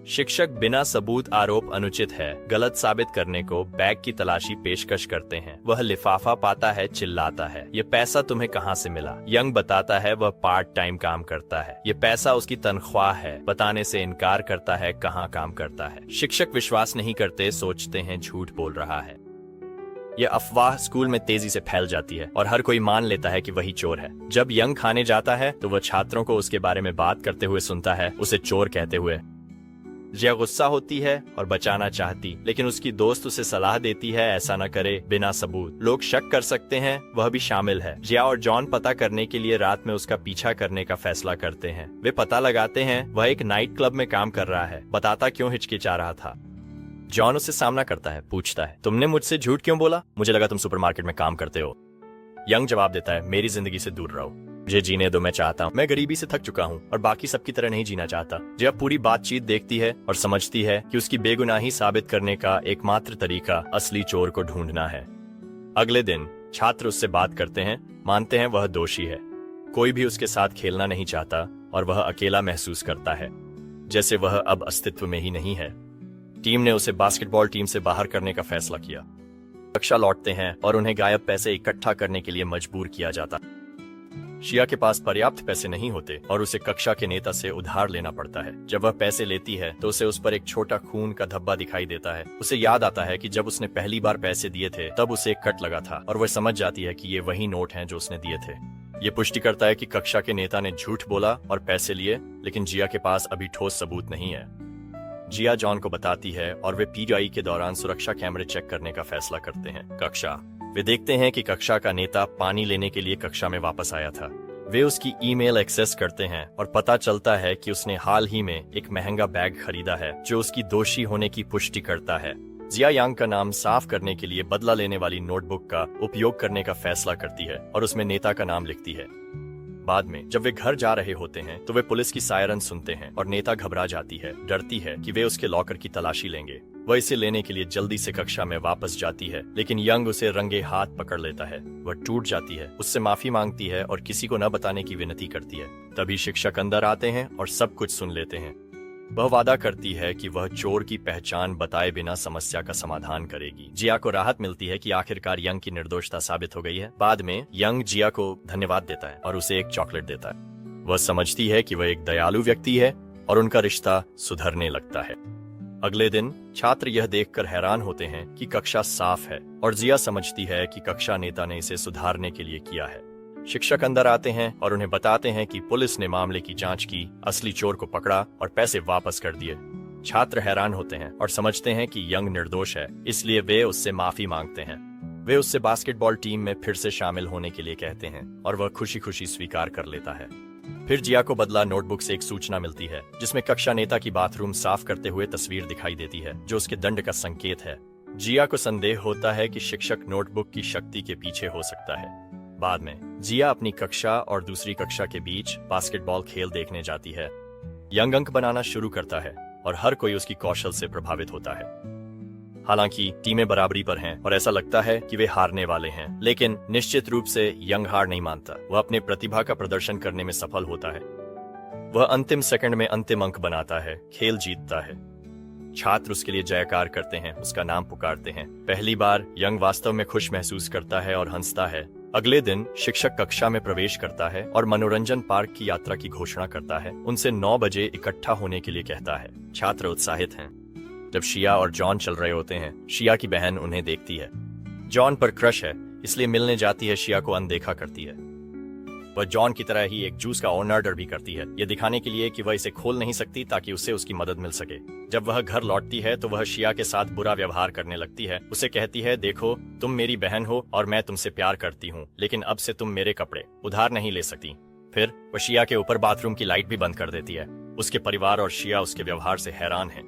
शिक्षक बिना सबूत आरोप अनुचित है गलत साबित करने को बैग की तलाशी पेशकश करते हैं। वह लिफाफा पाता है, चिल्लाता है, ये पैसा तुम्हें कहाँ से मिला? यंग बताता है वह पार्ट टाइम काम करता है, ये पैसा उसकी तनख्वाह है। बताने से इनकार करता है कहाँ काम करता है। शिक्षक विश्वास नहीं करते, सोचते हैं झूठ बोल रहा है। यह अफवाह स्कूल में तेजी से फैल जाती है और हर कोई मान लेता है कि वही चोर है। जब यंग खाने जाता है तो वह छात्रों को उसके बारे में बात करते हुए सुनता है, उसे चोर कहते हुए। जिया गुस्सा होती है और बचाना चाहती, लेकिन उसकी दोस्त उसे सलाह देती है ऐसा न करे, बिना सबूत लोग शक कर सकते हैं, वह भी शामिल है। जिया और जॉन पता करने के लिए रात में उसका पीछा करने का फैसला करते हैं। वे पता लगाते हैं वह एक नाइट क्लब में काम कर रहा है। बताता क्यों हिचकिचा रहा था। जॉन उससे सामना करता है, पूछता है, तुमने मुझसे झूठ क्यों बोला? मुझे लगा तुम सुपरमार्केट में काम करते हो। यंग जवाब देता है, मेरी जिंदगी से दूर रहो, मुझे जीने दो, मैं चाहता हूँ। मैं गरीबी से थक चुका हूँ और बाकी सबकी तरह नहीं जीना चाहता। जब पूरी बातचीत देखती है और समझती है कि उसकी बेगुनाही साबित करने का एकमात्र तरीका असली चोर को ढूंढना है। अगले दिन छात्र उससे बात करते हैं, मानते हैं वह दोषी है। कोई भी उसके साथ खेलना नहीं चाहता और वह अकेला महसूस करता है, जैसे वह अब अस्तित्व में ही नहीं है। टीम ने उसे बास्केटबॉल टीम से बाहर करने का फैसला किया। कक्षा लौटते हैं और उन्हें गायब पैसे इकट्ठा करने के लिए मजबूर किया जाता। शिया के पास पर्याप्त पैसे नहीं होते और उसे कक्षा के नेता से उधार लेना पड़ता है। जब वह पैसे लेती है तो उसे उस पर एक छोटा खून का धब्बा दिखाई देता है। उसे याद आता है कि जब उसने पहली बार पैसे दिए थे तब उसे एक कट लगा था, और वह समझ जाती है कि ये वही नोट हैं जो उसने दिए थे। ये पुष्टि करता है कि कक्षा के नेता ने झूठ बोला और पैसे लिए, लेकिन जिया के पास अभी ठोस सबूत नहीं है। जिया जॉन को बताती है और वे पीआई के दौरान सुरक्षा कैमरे चेक करने का फैसला करते हैं। कक्षा, वे देखते हैं कि कक्षा का नेता पानी लेने के लिए कक्षा में वापस आया था। वे उसकी ईमेल एक्सेस करते हैं और पता चलता है कि उसने हाल ही में एक महंगा बैग खरीदा है जो उसकी दोषी होने की पुष्टि करता है। जिया यांग का नाम साफ करने के लिए बदला लेने वाली नोटबुक का उपयोग करने का फैसला करती है और उसमें नेता का नाम लिखती है। बाद में जब वे घर जा रहे होते हैं तो वे पुलिस की सायरन सुनते हैं और नेता घबरा जाती है, डरती है कि वे उसके लॉकर की तलाशी लेंगे। वह इसे लेने के लिए जल्दी से कक्षा में वापस जाती है, लेकिन यंग उसे रंगे हाथ पकड़ लेता है। वह टूट जाती है, उससे माफी मांगती है और किसी को न बताने की विनती करती है। तभी शिक्षक अंदर आते हैं और सब कुछ सुन लेते हैं। वह वादा करती है कि वह चोर की पहचान बताए बिना समस्या का समाधान करेगी। जिया को राहत मिलती है कि आखिरकार यंग की निर्दोषता साबित हो गई है। बाद में यंग जिया को धन्यवाद देता है और उसे एक चॉकलेट देता है। वह समझती है कि वह एक दयालु व्यक्ति है और उनका रिश्ता सुधरने लगता है। अगले दिन छात्र यह देखकर हैरान होते हैं कि कक्षा साफ है और जिया समझती है कि कक्षा नेता ने इसे सुधारने के लिए किया है। शिक्षक अंदर आते हैं और उन्हें बताते हैं कि पुलिस ने मामले की जांच की, असली चोर को पकड़ा और पैसे वापस कर दिए। छात्र हैरान होते हैं और समझते हैं कि यंग निर्दोष है, इसलिए वे उससे माफी मांगते हैं। वे उससे बास्केटबॉल टीम में फिर से शामिल होने के लिए कहते हैं और वह खुशी खुशी स्वीकार कर लेता है। फिर जिया को बदला नोटबुक से एक सूचना मिलती है जिसमें कक्षा नेता की बाथरूम साफ करते हुए तस्वीर दिखाई देती है, जो उसके दंड का संकेत है। जिया को संदेह होता है कि शिक्षक नोटबुक की शक्ति के पीछे हो सकता है। बाद में जिया अपनी कक्षा और दूसरी कक्षा के बीच बास्केटबॉल खेल देखने जाती है। यंग अंक बनाना शुरू करता है और हर कोई उसकी कौशल से प्रभावित होता है। हालांकि टीमें बराबरी पर हैं और ऐसा लगता है कि वे हारने वाले हैं, लेकिन निश्चित रूप से यंग हार नहीं मानता। वह अपने प्रतिभा का प्रदर्शन करने में सफल होता है। वह अंतिम सेकंड में अंतिम अंक बनाता है, खेल जीतता है। छात्र उसके लिए जयकार करते हैं, उसका नाम पुकारते हैं। पहली बार यंग वास्तव में खुश महसूस करता है और हंसता है। अगले दिन शिक्षक कक्षा में प्रवेश करता है और मनोरंजन पार्क की यात्रा की घोषणा करता है। उनसे 9 बजे इकट्ठा होने के लिए कहता है। छात्र उत्साहित हैं। जब शिया और जॉन चल रहे होते हैं, शिया की बहन उन्हें देखती है। जॉन पर क्रश है, इसलिए मिलने जाती है। शिया को अनदेखा करती है। वह जॉन की तरह ही एक जूस का ऑर्डर भी करती है, ये दिखाने के लिए कि वह इसे खोल नहीं सकती ताकि उसे उसकी मदद मिल सके। जब वह घर लौटती है तो वह शिया के साथ बुरा व्यवहार करने लगती है। उसे कहती है, देखो तुम मेरी बहन हो और मैं तुमसे प्यार करती हूँ, लेकिन अब से तुम मेरे कपड़े उधार नहीं ले सकती। फिर वह शिया के ऊपर बाथरूम की लाइट भी बंद कर देती है। उसके परिवार और शिया उसके व्यवहार से हैरान है।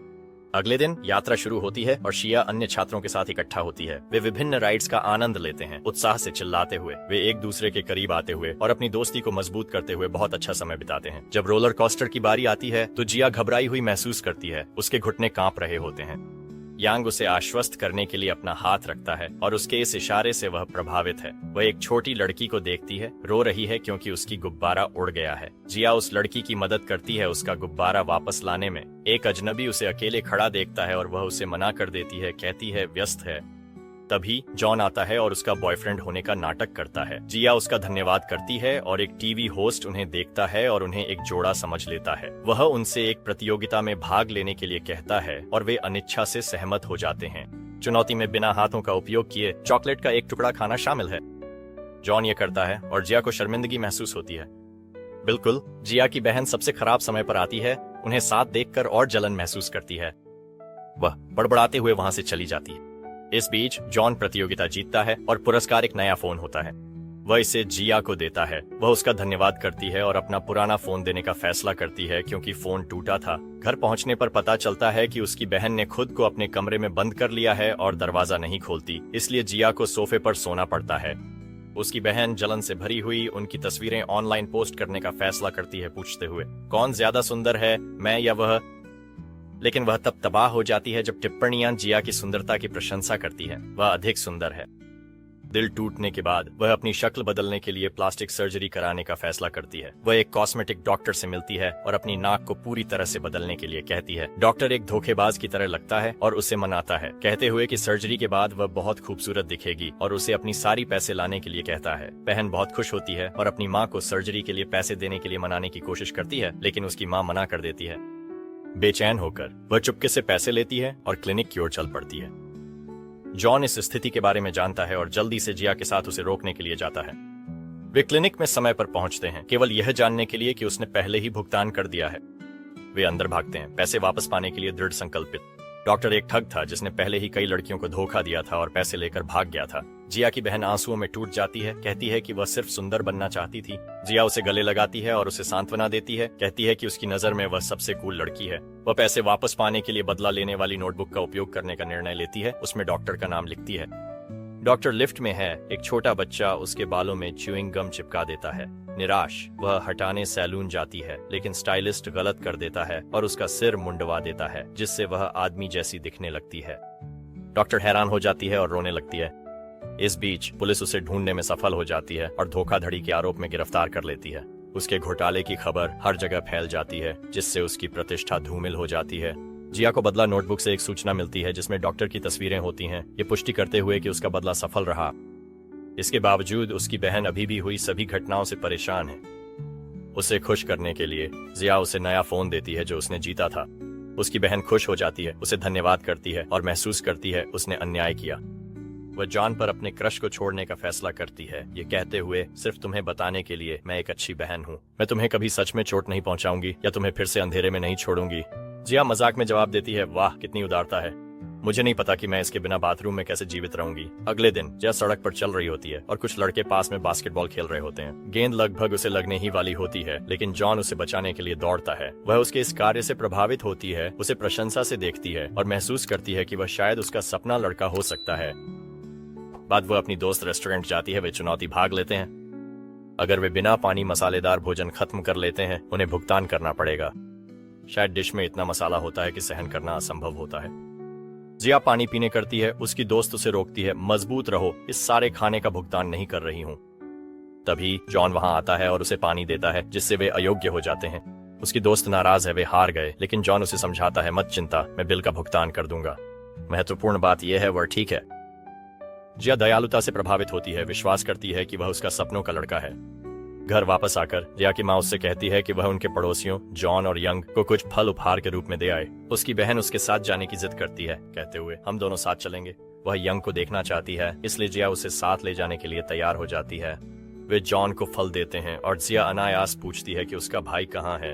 अगले दिन यात्रा शुरू होती है और शिया अन्य छात्रों के साथ इकट्ठा होती है। वे विभिन्न राइड्स का आनंद लेते हैं, उत्साह से चिल्लाते हुए। वे एक दूसरे के करीब आते हुए और अपनी दोस्ती को मजबूत करते हुए बहुत अच्छा समय बिताते हैं। जब रोलर कोस्टर की बारी आती है तो जिया घबराई हुई महसूस करती है। उसके घुटने कांप रहे होते हैं। यांग उसे आश्वस्त करने के लिए अपना हाथ रखता है और उसके इस इशारे से वह प्रभावित है। वह एक छोटी लड़की को देखती है, रो रही है क्योंकि उसकी गुब्बारा उड़ गया है। जिया उस लड़की की मदद करती है उसका गुब्बारा वापस लाने में। एक अजनबी उसे अकेले खड़ा देखता है और वह उसे मना कर देती है, कहती है व्यस्त है। तभी जॉन आता है और उसका बॉयफ्रेंड होने का नाटक करता है। जिया उसका धन्यवाद करती है और एक टीवी होस्ट उन्हें देखता है और उन्हें एक जोड़ा समझ लेता है। वह उनसे एक प्रतियोगिता में भाग लेने के लिए कहता है और वे अनिच्छा से सहमत हो जाते हैं। चुनौती में बिना हाथों का उपयोग किए चॉकलेट का एक टुकड़ा खाना शामिल है। जॉन ये करता है और जिया को शर्मिंदगी महसूस होती है। बिल्कुल, जिया की बहन सबसे खराब समय पर आती है। उन्हें साथ देखकर और जलन महसूस करती है। वह बड़बड़ाते हुए वहां से चली जाती है। इस बीच जॉन प्रतियोगिता जीतता है और पुरस्कार एक नया फोन होता है। वह इसे जिया को देता है। वह उसका धन्यवाद करती है और अपना पुराना फोन देने का फैसला करती है क्योंकि फोन टूटा था। घर पहुंचने पर पता चलता है कि उसकी बहन ने खुद को अपने कमरे में बंद कर लिया है और दरवाजा नहीं खोलती, इसलिए जिया को सोफे पर सोना पड़ता है। उसकी बहन जलन से भरी हुई उनकी तस्वीरें ऑनलाइन पोस्ट करने का फैसला करती है, पूछते हुए कौन ज्यादा सुंदर है, मैं या वह। लेकिन वह तब तबाह हो जाती है जब टिप्पणियां जिया की सुंदरता की प्रशंसा करती है। वह अधिक सुंदर है। दिल टूटने के बाद वह अपनी शक्ल बदलने के लिए प्लास्टिक सर्जरी कराने का फैसला करती है। वह एक कॉस्मेटिक डॉक्टर से मिलती है और अपनी नाक को पूरी तरह से बदलने के लिए कहती है। डॉक्टर एक धोखेबाज की तरह लगता है और उसे मनाता है, कहते हुए कि सर्जरी के बाद वह बहुत खूबसूरत दिखेगी और उसे अपनी सारी पैसे लाने के लिए कहता है। बहन बहुत खुश होती है और अपनी माँ को सर्जरी के लिए पैसे देने के लिए मनाने की कोशिश करती है, लेकिन उसकी माँ मना कर देती है। बेचैन होकर वह चुपके से पैसे लेती है और क्लिनिक की ओर चल पड़ती है। जॉन इस स्थिति के बारे में जानता है और जल्दी से जिया के साथ उसे रोकने के लिए जाता है। वे क्लिनिक में समय पर पहुंचते हैं, केवल यह जानने के लिए कि उसने पहले ही भुगतान कर दिया है। वे अंदर भागते हैं, पैसे वापस पाने के लिए दृढ़ संकल्पित। डॉक्टर एक ठग था जिसने पहले ही कई लड़कियों को धोखा दिया था और पैसे लेकर भाग गया था। जिया की बहन आंसुओं में टूट जाती है, कहती है कि वह सिर्फ सुंदर बनना चाहती थी। जिया उसे गले लगाती है और उसे सांत्वना देती है, कहती है कि उसकी नजर में वह सबसे कूल लड़की है। वह पैसे वापस पाने के लिए बदला लेने वाली नोटबुक का उपयोग करने का निर्णय लेती है। उसमें डॉक्टर का नाम लिखती है। डॉक्टर लिफ्ट में है। एक छोटा बच्चा उसके बालों में च्यूइंग गम चिपका देता है। निराश वह हटाने सैलून जाती है, लेकिन स्टाइलिस्ट गलत कर देता है और उसका सिर मुंडवा देता है, जिससे वह आदमी जैसी दिखने लगती है। डॉक्टर हैरान हो जाती है और रोने लगती है। इस बीच पुलिस उसे ढूंढने में सफल हो जाती है और धोखाधड़ी के आरोप में गिरफ्तार कर लेती है। उसके घोटाले की खबर हर जगह फैल जाती है, जिससे उसकी प्रतिष्ठा धूमिल हो जाती है। जिया को बदला नोटबुक से एक सूचना मिलती है जिसमें डॉक्टर की तस्वीरें होती हैं, ये पुष्टि करते हुए कि उसका बदला सफल रहा। इसके बावजूद उसकी बहन अभी भी हुई सभी घटनाओं से परेशान है। उसे खुश करने के लिए जिया उसे नया फोन देती है जो उसने जीता था। उसकी बहन खुश हो जाती है, उसे धन्यवाद करती है और महसूस करती है उसने अन्याय किया। वह जॉन पर अपने क्रश को छोड़ने का फैसला करती है, ये कहते हुए, सिर्फ तुम्हें बताने के लिए मैं एक अच्छी बहन हूँ। मैं तुम्हें कभी सच में चोट नहीं पहुंचाऊंगी या तुम्हें फिर से अंधेरे में नहीं छोड़ूंगी। जिया मजाक में जवाब देती है, वाह कितनी उदारता है। मुझे नहीं पता कि मैं इसके बिना बाथरूम में कैसे जीवित रहूंगी। अगले दिन जिया सड़क पर चल रही होती है और कुछ लड़के पास में बास्केटबॉल खेल रहे होते हैं। गेंद लगभग उसे लगने ही वाली होती है, लेकिन जॉन उसे बचाने के लिए दौड़ता है। वह उसके इस कार्य से प्रभावित होती है, उसे प्रशंसा से देखती है और महसूस करती है कि वह शायद उसका सपना लड़का हो सकता है। बाद वह अपनी दोस्त रेस्टोरेंट जाती है, वे चुनौती भाग लेते हैं। अगर वे बिना पानी मसालेदार भोजन खत्म कर लेते हैं, उन्हें भुगतान करना पड़ेगा। शायद डिश में इतना मसाला होता है कि सहन करना असंभव होता है। जिया पानी पीने करती है, उसकी दोस्त उसे रोकती है, मजबूत रहो, इस सारे खाने का भुगतान नहीं कर रही हूँ। तभी जॉन वहां आता है और उसे पानी देता है, जिससे वे अयोग्य हो जाते हैं। उसकी दोस्त नाराज है, वे हार गए, लेकिन जॉन उसे समझाता है, मत चिंता, मैं बिल का भुगतान कर दूंगा। महत्वपूर्ण बात यह है वह ठीक है। जिया दयालुता से प्रभावित होती है, विश्वास करती है कि वह उसका सपनों का लड़का है। घर वापस आकर जिया की माँ उससे कहती है कि वह उनके पड़ोसियों जॉन और यंग को कुछ फल उपहार के रूप में दे आए। उसकी बहन उसके साथ जाने की जिद करती है, कहते हुए, हम दोनों साथ चलेंगे। वह यंग को देखना चाहती है, इसलिए जिया उसे साथ ले जाने के लिए तैयार हो जाती है। वे जॉन को फल देते हैं और जिया अनायास पूछती है कि उसका भाई कहाँ है।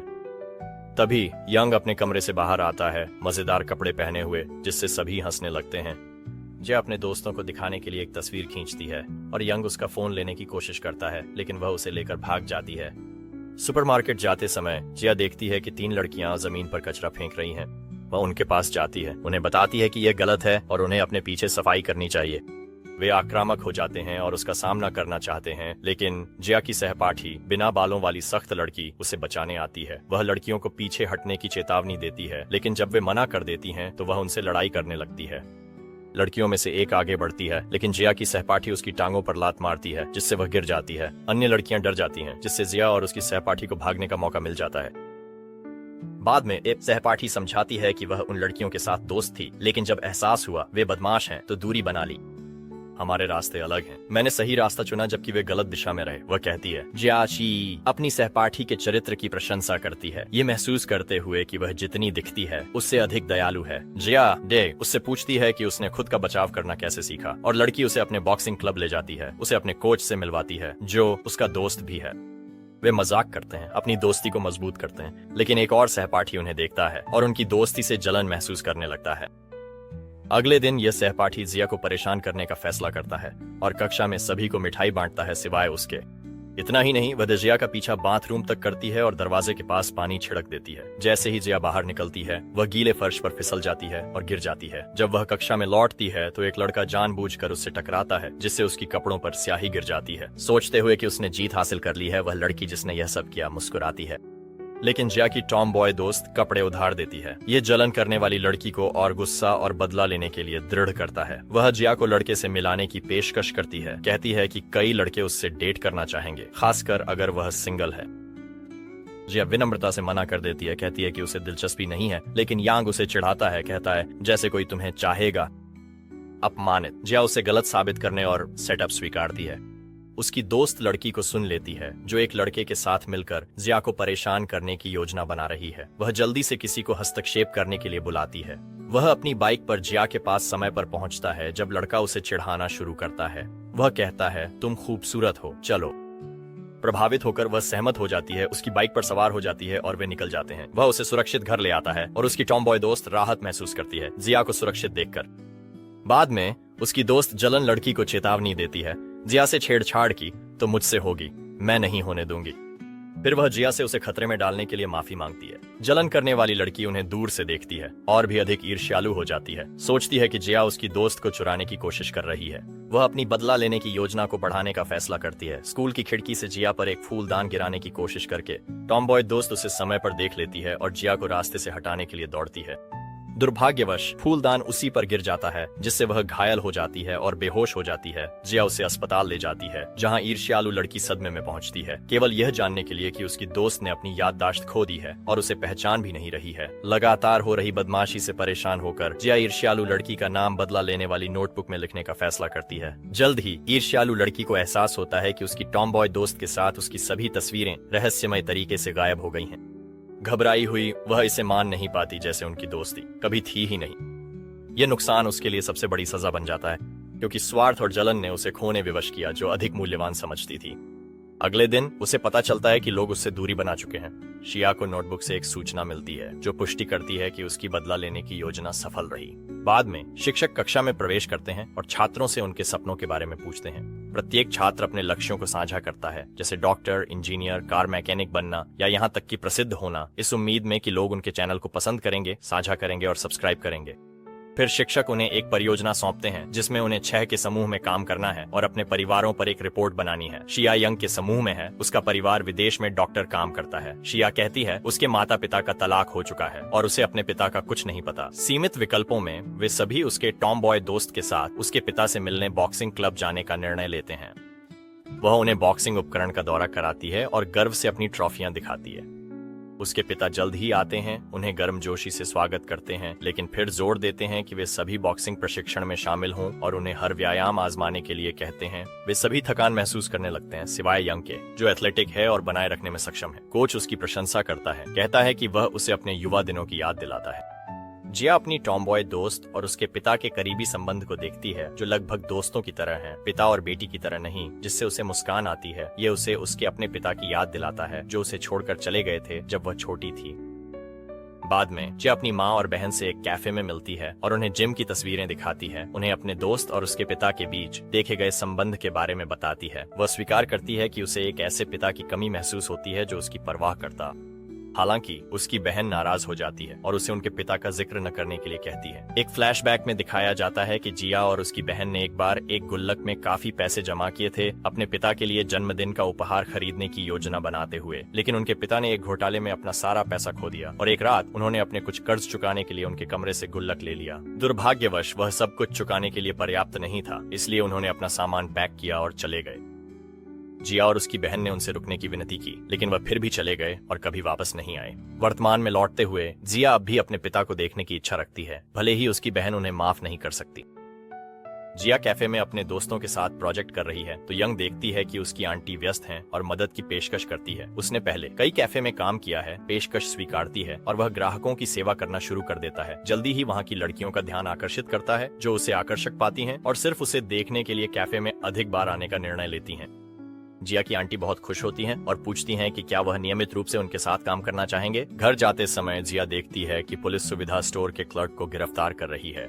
तभी यंग अपने कमरे से बाहर आता है, मजेदार कपड़े पहने हुए, जिससे सभी हंसने लगते हैं। जिया अपने दोस्तों को दिखाने के लिए एक तस्वीर खींचती है और यंग उसका फोन लेने की कोशिश करता है, लेकिन वह उसे लेकर भाग जाती है। सुपरमार्केट जाते समय जिया देखती है कि 3 लड़कियां जमीन पर कचरा फेंक रही हैं। वह उनके पास जाती है, उन्हें बताती है कि यह गलत है और उन्हें अपने पीछे सफाई करनी चाहिए। वे आक्रामक हो जाते हैं और उसका सामना करना चाहते हैं, लेकिन जिया की सहपाठी बिना बालों वाली सख्त लड़की उसे बचाने आती है। वह लड़कियों को पीछे हटने की चेतावनी देती है, लेकिन जब वे मना कर देती हैं तो वह उनसे लड़ाई करने लगती है। लड़कियों में से एक आगे बढ़ती है, लेकिन जिया की सहपाठी उसकी टांगों पर लात मारती है, जिससे वह गिर जाती है। अन्य लड़कियां डर जाती हैं, जिससे जिया और उसकी सहपाठी को भागने का मौका मिल जाता है। बाद में एक सहपाठी समझाती है कि वह उन लड़कियों के साथ दोस्त थी, लेकिन जब एहसास हुआ वे बदमाश हैं तो दूरी बना ली। हमारे रास्ते अलग हैं। मैंने सही रास्ता चुना जबकि वे गलत दिशा में रहे, वह कहती है। जियाची अपनी सहपाठी के चरित्र की प्रशंसा करती है, ये महसूस करते हुए कि वह जितनी दिखती है उससे अधिक दयालु है। जिया डे उससे पूछती है कि उसने खुद का बचाव करना कैसे सीखा, और लड़की उसे अपने बॉक्सिंग क्लब ले जाती है, उसे अपने कोच से मिलवाती है जो उसका दोस्त भी है। वे मजाक करते हैं, अपनी दोस्ती को मजबूत करते हैं, लेकिन एक और सहपाठी उन्हें देखता है और उनकी दोस्ती से जलन महसूस करने लगता है। अगले दिन यह सहपाठी जिया को परेशान करने का फैसला करता है और कक्षा में सभी को मिठाई बांटता है सिवाय उसके। इतना ही नहीं, वह जिया का पीछा बाथरूम तक करती है और दरवाजे के पास पानी छिड़क देती है। जैसे ही जिया बाहर निकलती है, वह गीले फर्श पर फिसल जाती है और गिर जाती है। जब वह कक्षा में लौटती है तो एक लड़का जानबूझकर उससे टकराता है, जिससे उसकी कपड़ों पर स्याही गिर जाती है। सोचते हुए कि उसने जीत हासिल कर ली है, वह लड़की जिसने यह सब किया मुस्कुराती है, लेकिन जिया की टॉम बॉय दोस्त कपड़े उधार देती है। ये जलन करने वाली लड़की को और गुस्सा और बदला लेने के लिए दृढ़ करता है। वह जिया को लड़के से मिलाने की पेशकश करती है, कहती है कि कई लड़के उससे डेट करना चाहेंगे, खासकर अगर वह सिंगल है। जिया विनम्रता से मना कर देती है, कहती है कि उसे दिलचस्पी नहीं है, लेकिन यांग उसे चिढ़ाता है, कहता है जैसे कोई तुम्हें चाहेगा। अपमानित जिया उसे गलत साबित करने और सेटअप स्वीकारती है। उसकी दोस्त लड़की को सुन लेती है जो एक लड़के के साथ मिलकर जिया को परेशान करने की योजना बना रही है। वह जल्दी से किसी को हस्तक्षेप करने के लिए बुलाती है। वह अपनी बाइक पर जिया के पास समय पर पहुंचता है जब लड़का उसे चिढ़ाना शुरू करता है। वह कहता है, तुम खूबसूरत हो, चलो। प्रभावित होकर वह सहमत हो जाती है, उसकी बाइक पर सवार हो जाती है और वे निकल जाते हैं। वह उसे सुरक्षित घर ले आता है और उसकी टॉम बॉय दोस्त राहत महसूस करती है जिया को सुरक्षित देखकर। बाद में उसकी दोस्त जलन लड़की को चेतावनी देती है, जिया से छेड़छाड़ की तो मुझसे होगी, मैं नहीं होने दूंगी। फिर वह जिया से उसे खतरे में डालने के लिए माफी मांगती है। जलन करने वाली लड़की उन्हें दूर से देखती है और भी अधिक ईर्ष्यालु हो जाती है। सोचती है कि जिया उसकी दोस्त को चुराने की कोशिश कर रही है। वह अपनी बदला लेने की योजना को बढ़ाने का फैसला करती है। स्कूल की खिड़की से जिया पर एक फूलदान गिराने की कोशिश करके टॉम बॉय दोस्त उसे समय पर देख लेती है और जिया को रास्ते से हटाने के लिए दौड़ती है। दुर्भाग्यवश फूलदान उसी पर गिर जाता है, जिससे वह घायल हो जाती है और बेहोश हो जाती है। जिया उसे अस्पताल ले जाती है, जहां ईर्ष्यालु लड़की सदमे में पहुंचती है, केवल यह जानने के लिए कि उसकी दोस्त ने अपनी याददाश्त खो दी है और उसे पहचान भी नहीं रही है। लगातार हो रही बदमाशी से परेशान होकर जिया ईर्ष्यालु लड़की का नाम बदला लेने वाली नोटबुक में लिखने का फैसला करती है। जल्द ही ईर्ष्यालु लड़की को एहसास होता है कि उसकी टॉमबॉय दोस्त के साथ उसकी सभी तस्वीरें रहस्यमय तरीके से गायब हो गई हैं। घबराई हुई वह इसे मान नहीं पाती, जैसे उनकी दोस्ती कभी थी ही नहीं। यह नुकसान उसके लिए सबसे बड़ी सजा बन जाता है, क्योंकि स्वार्थ और जलन ने उसे खोने विवश किया जो अधिक मूल्यवान समझती थी। अगले दिन उसे पता चलता है कि लोग उससे दूरी बना चुके हैं। शिया को नोटबुक से एक सूचना मिलती है जो पुष्टि करती है कि उसकी बदला लेने की योजना सफल रही। बाद में शिक्षक कक्षा में प्रवेश करते हैं और छात्रों से उनके सपनों के बारे में पूछते हैं। प्रत्येक छात्र अपने लक्ष्यों को साझा करता है, जैसे डॉक्टर, इंजीनियर, कार मैकेनिक बनना या यहाँ तक कि प्रसिद्ध होना, इस उम्मीद में कि लोग उनके चैनल को पसंद करेंगे, साझा करेंगे और सब्सक्राइब करेंगे। फिर शिक्षक उन्हें एक परियोजना सौंपते हैं जिसमें उन्हें 6 के समूह में काम करना है और अपने परिवारों पर एक रिपोर्ट बनानी है। शिया यंग के समूह में है, उसका परिवार विदेश में डॉक्टर काम करता है। शिया कहती है उसके माता पिता का तलाक हो चुका है और उसे अपने पिता का कुछ नहीं पता। सीमित विकल्पों में वे सभी उसके टॉम बॉय दोस्त के साथ उसके पिता से मिलने बॉक्सिंग क्लब जाने का निर्णय लेते हैं। वह उन्हें बॉक्सिंग उपकरण का दौरा कराती है और गर्व से अपनी ट्रॉफियां दिखाती है। उसके पिता जल्द ही आते हैं, उन्हें गर्मजोशी से स्वागत करते हैं, लेकिन फिर जोर देते हैं कि वे सभी बॉक्सिंग प्रशिक्षण में शामिल हों और उन्हें हर व्यायाम आजमाने के लिए कहते हैं। वे सभी थकान महसूस करने लगते हैं, सिवाय यंग के, जो एथलेटिक है और बनाए रखने में सक्षम है। कोच उसकी प्रशंसा करता है, कहता है कि वह उसे अपने युवा दिनों की याद दिलाता है। जिया अपनी टॉमबॉय दोस्त और उसके पिता के करीबी संबंध को देखती है, जो लगभग दोस्तों की तरह हैं, पिता और बेटी की तरह नहीं, जिससे उसे मुस्कान आती है। ये उसे उसके अपने पिता की याद दिलाता है, जो उसे छोड़कर चले गए थे जब वह छोटी थी। बाद में जिया अपनी माँ और बहन से एक कैफे में मिलती है और उन्हें जिम की तस्वीरें दिखाती है। उन्हें अपने दोस्त और उसके पिता के बीच देखे गए संबंध के बारे में बताती है। वह स्वीकार करती है कि उसे एक ऐसे पिता की कमी महसूस होती है जो उसकी परवाह करता। हालांकि उसकी बहन नाराज हो जाती है और उसे उनके पिता का जिक्र न करने के लिए कहती है। एक फ्लैशबैक में दिखाया जाता है कि जिया और उसकी बहन ने एक बार एक गुल्लक में काफी पैसे जमा किए थे अपने पिता के लिए जन्मदिन का उपहार खरीदने की योजना बनाते हुए, लेकिन उनके पिता ने एक घोटाले में अपना सारा पैसा खो दिया और एक रात उन्होंने अपने कुछ कर्ज चुकाने के लिए उनके कमरे से गुल्लक ले लिया। दुर्भाग्यवश वह सब कुछ चुकाने के लिए पर्याप्त नहीं था, इसलिए उन्होंने अपना सामान पैक किया और चले गए। जिया और उसकी बहन ने उनसे रुकने की विनती की, लेकिन वह फिर भी चले गए और कभी वापस नहीं आए। वर्तमान में लौटते हुए जिया अब भी अपने पिता को देखने की इच्छा रखती है, भले ही उसकी बहन उन्हें माफ नहीं कर सकती। जिया कैफे में अपने दोस्तों के साथ प्रोजेक्ट कर रही है तो यंग देखती है कि उसकी आंटी व्यस्त हैं और मदद की पेशकश करती है। उसने पहले कई कैफे में काम किया है, पेशकश स्वीकारती है और वह ग्राहकों की सेवा करना शुरू कर देता है। जल्दी ही वहाँ की लड़कियों का ध्यान आकर्षित करता है, जो उसे आकर्षक पाती हैं और सिर्फ उसे देखने के लिए कैफे में अधिक बार आने का निर्णय लेती हैं। जिया की आंटी बहुत खुश होती हैं और पूछती हैं कि क्या वह नियमित रूप से उनके साथ काम करना चाहेंगे। घर जाते समय जिया देखती है कि पुलिस सुविधा स्टोर के क्लर्क को गिरफ्तार कर रही है।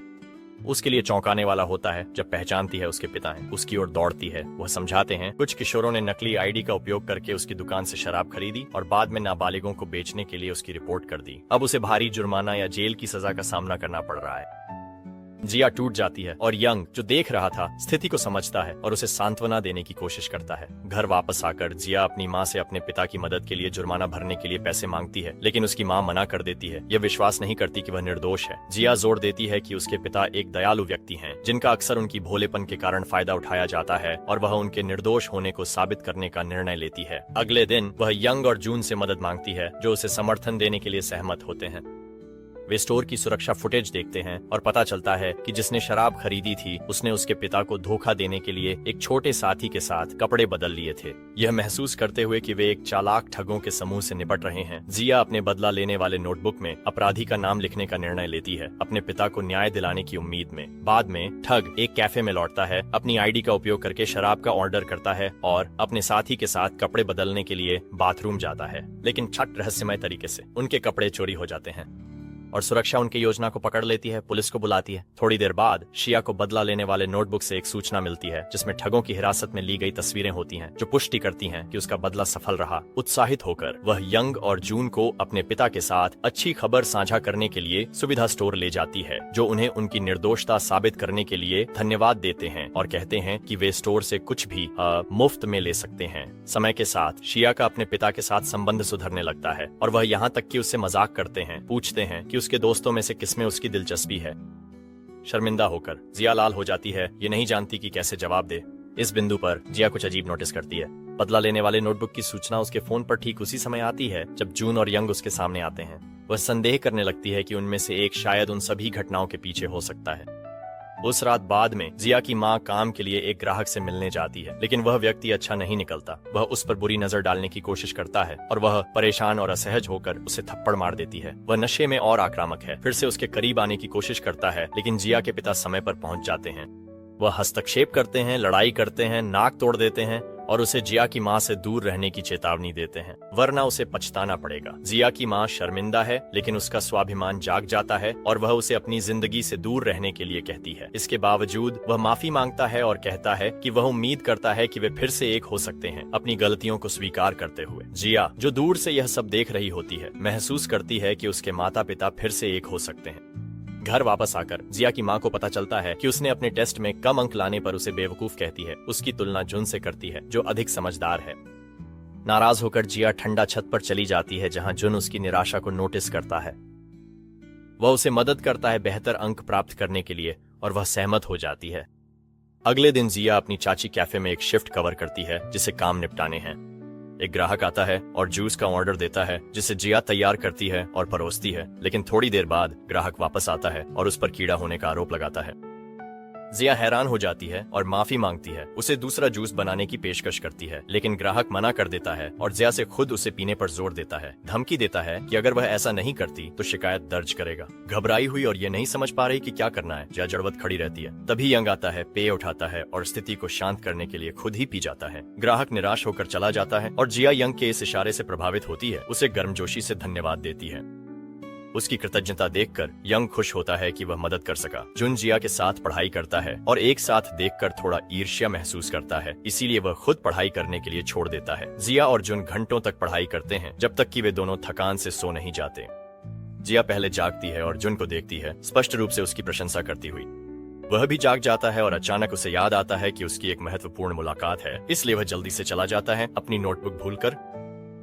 उसके लिए चौंकाने वाला होता है जब पहचानती है उसके पिता हैं। उसकी ओर दौड़ती है। वह समझाते हैं कुछ किशोरों ने नकली आईडी का उपयोग करके उसकी दुकान से शराब खरीदी और बाद में नाबालिगों को बेचने के लिए उसकी रिपोर्ट कर दी। अब उसे भारी जुर्माना या जेल की सजा का सामना करना पड़ रहा है। जिया टूट जाती है और यंग, जो देख रहा था, स्थिति को समझता है और उसे सांत्वना देने की कोशिश करता है। घर वापस आकर जिया अपनी माँ से अपने पिता की मदद के लिए जुर्माना भरने के लिए पैसे मांगती है, लेकिन उसकी माँ मना कर देती है। यह विश्वास नहीं करती कि वह निर्दोष है। जिया जोर देती है कि उसके पिता एक दयालु व्यक्ति हैं, जिनका अक्सर उनकी भोलेपन के कारण फायदा उठाया जाता है और वह उनके निर्दोष होने को साबित करने का निर्णय लेती है। अगले दिन वह यंग और जून से मदद मांगती है, जो उसे समर्थन देने के लिए सहमत होते हैं। वे स्टोर की सुरक्षा फुटेज देखते हैं और पता चलता है कि जिसने शराब खरीदी थी उसने उसके पिता को धोखा देने के लिए एक छोटे साथी के साथ कपड़े बदल लिए थे। यह महसूस करते हुए कि वे एक चालाक ठगों के समूह से निपट रहे हैं, जिया अपने बदला लेने वाले नोटबुक में अपराधी का नाम लिखने का निर्णय लेती है, अपने पिता को न्याय दिलाने की उम्मीद में। बाद में ठग एक कैफे में लौटता है, अपनी आईडी का उपयोग करके शराब का ऑर्डर करता है और अपने साथी के साथ कपड़े बदलने के लिए बाथरूम जाता है, लेकिन छठ रहस्यमय तरीके से उनके कपड़े चोरी हो जाते हैं और सुरक्षा उनकी योजना को पकड़ लेती है, पुलिस को बुलाती है। थोड़ी देर बाद शिया को बदला लेने वाले नोटबुक से एक सूचना मिलती है जिसमें ठगों की हिरासत में ली गई तस्वीरें होती हैं, जो पुष्टि करती हैं कि उसका बदला सफल रहा। उत्साहित होकर वह यंग और जून को अपने पिता के साथ अच्छी खबर साझा करने के लिए सुविधा स्टोर ले जाती है, जो उन्हें उनकी निर्दोषता साबित करने के लिए धन्यवाद देते हैं और कहते हैं कि वे स्टोर से कुछ भी मुफ्त में ले सकते हैं। समय के साथ शिया का अपने पिता के साथ संबंध सुधरने लगता है और वह यहाँ तक कि उससे मजाक करते हैं, पूछते हैं कि उसके दोस्तों में से किसमें उसकी दिलचस्पी है। शर्मिंदा होकर जिया लाल हो जाती है, ये नहीं जानती कि कैसे जवाब दे। इस बिंदु पर जिया कुछ अजीब नोटिस करती है। बदला लेने वाले नोटबुक की सूचना उसके फोन पर ठीक उसी समय आती है जब जून और यंग उसके सामने आते हैं। वह संदेह करने लगती है कि उनमें से एक शायद उन सभी घटनाओं के पीछे हो सकता है। उस रात बाद में जिया की मां काम के लिए एक ग्राहक से मिलने जाती है, लेकिन वह व्यक्ति अच्छा नहीं निकलता। वह उस पर बुरी नजर डालने की कोशिश करता है और वह परेशान और असहज होकर उसे थप्पड़ मार देती है। वह नशे में और आक्रामक है, फिर से उसके करीब आने की कोशिश करता है, लेकिन जिया के पिता समय पर पहुंच जाते हैं। वह हस्तक्षेप करते हैं, लड़ाई करते हैं, नाक तोड़ देते हैं और उसे जिया की मां से दूर रहने की चेतावनी देते हैं, वरना उसे पछताना पड़ेगा। जिया की मां शर्मिंदा है, लेकिन उसका स्वाभिमान जाग जाता है और वह उसे अपनी जिंदगी से दूर रहने के लिए कहती है। इसके बावजूद वह माफी मांगता है और कहता है कि वह उम्मीद करता है कि वे फिर से एक हो सकते हैं, अपनी गलतियों को स्वीकार करते हुए। जिया, जो दूर से यह सब देख रही होती है, महसूस करती है कि उसके माता पिता फिर से एक हो सकते हैं। घर वापस आकर जिया की मां को पता चलता है कि उसने अपने टेस्ट में कम अंक लाने पर उसे बेवकूफ कहती है। उसकी तुलना जुन से करती है, जो अधिक समझदार है। नाराज होकर जिया ठंडा छत पर चली जाती है, जहां जुन उसकी निराशा को नोटिस करता है। वह उसे मदद करता है बेहतर अंक प्राप्त करने के लिए और वह सहमत हो जाती है। अगले दिन जिया अपनी चाची कैफे में एक शिफ्ट कवर करती है जिसे काम निपटाने हैं। एक ग्राहक आता है और जूस का ऑर्डर देता है, जिसे जिया तैयार करती है और परोसती है, लेकिन थोड़ी देर बाद ग्राहक वापस आता है और उस पर कीड़ा होने का आरोप लगाता है। जिया हैरान हो जाती है और माफी मांगती है, उसे दूसरा जूस बनाने की पेशकश करती है, लेकिन ग्राहक मना कर देता है और जिया से खुद उसे पीने पर जोर देता है। धमकी देता है कि अगर वह ऐसा नहीं करती तो शिकायत दर्ज करेगा। घबराई हुई और ये नहीं समझ पा रही कि क्या करना है, जिया जड़वत खड़ी रहती है। तभी यंग आता है, पेय उठाता है और स्थिति को शांत करने के लिए खुद ही पी जाता है। ग्राहक निराश होकर चला जाता है और जिया यंग के इस इशारे से प्रभावित होती है, उसे गर्मजोशी से धन्यवाद देती है। उसकी कृतज्ञता देखकर यंग खुश होता है कि वह मदद कर सका। जुन जिया के साथ पढ़ाई करता है और एक साथ देखकर थोड़ा ईर्ष्या महसूस करता है, इसीलिए वह खुद पढ़ाई करने के लिए छोड़ देता है। जिया और जुन घंटों तक पढ़ाई करते हैं, जब तक कि वे दोनों थकान से सो नहीं जाते। जिया पहले जागती है और जुन को देखती है, स्पष्ट रूप से उसकी प्रशंसा करती हुई। वह भी जाग जाता है और अचानक उसे याद आता है कि उसकी एक महत्वपूर्ण मुलाकात है, इसलिए वह जल्दी से चला जाता है, अपनी नोटबुक भूलकर।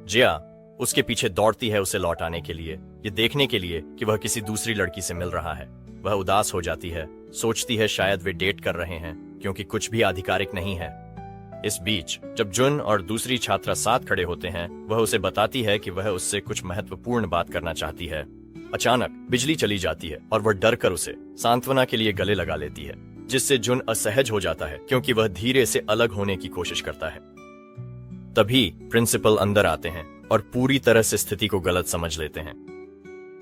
जिया उसके पीछे दौड़ती है उसे लौटाने के लिए, ये देखने के लिए कि वह किसी दूसरी लड़की से मिल रहा है। वह उदास हो जाती है, सोचती है शायद वे डेट कर रहे हैं, क्योंकि कुछ भी आधिकारिक नहीं है। इस बीच जब जुन और दूसरी छात्रा साथ खड़े होते हैं, वह उसे बताती है कि वह उससे कुछ महत्वपूर्ण बात करना चाहती है। अचानक बिजली चली जाती है और वह डर कर उसे सांत्वना के लिए गले लगा लेती है, जिससे जुन असहज हो जाता है, क्योंकि वह धीरे से अलग होने की कोशिश करता है। तभी प्रिंसिपल अंदर आते हैं और पूरी तरह से स्थिति को गलत समझ लेते हैं।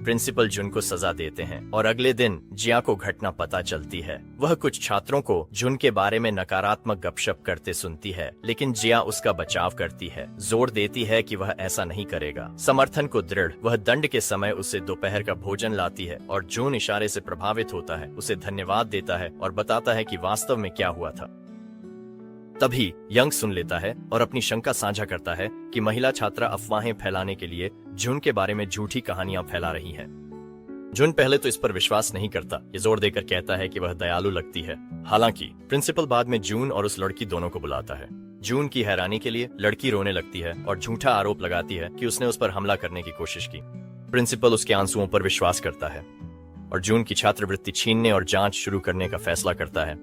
प्रिंसिपल जुन को सजा देते हैं और अगले दिन जिया को घटना पता चलती है। वह कुछ छात्रों को जुन के बारे में नकारात्मक गपशप करते सुनती है, लेकिन जिया उसका बचाव करती है, जोर देती है कि वह ऐसा नहीं करेगा। समर्थन को दृढ़ वह दंड के समय उसे दोपहर का भोजन लाती है और जुन इशारे से प्रभावित होता है, उसे धन्यवाद देता है और बताता है कि वास्तव में क्या हुआ था। तभी यंग सुन लेता है और अपनी शंका साझा करता है कि महिला छात्रा अफवाहें फैलाने के लिए जुन के बारे में झूठी कहानियां फैला रही है। जुन पहले तो इस पर विश्वास नहीं करता, ये जोर देकर कहता है कि वह दयालु लगती है। हालांकि प्रिंसिपल बाद में जून और उस लड़की दोनों को बुलाता है। जून की हैरानी के लिए लड़की रोने लगती है और झूठा आरोप लगाती है कि उसने उस पर हमला करने की कोशिश की। प्रिंसिपल उसके आंसुओं पर विश्वास करता है और जून की छात्रवृत्ति छीनने और जांच शुरू करने का फैसला करता है।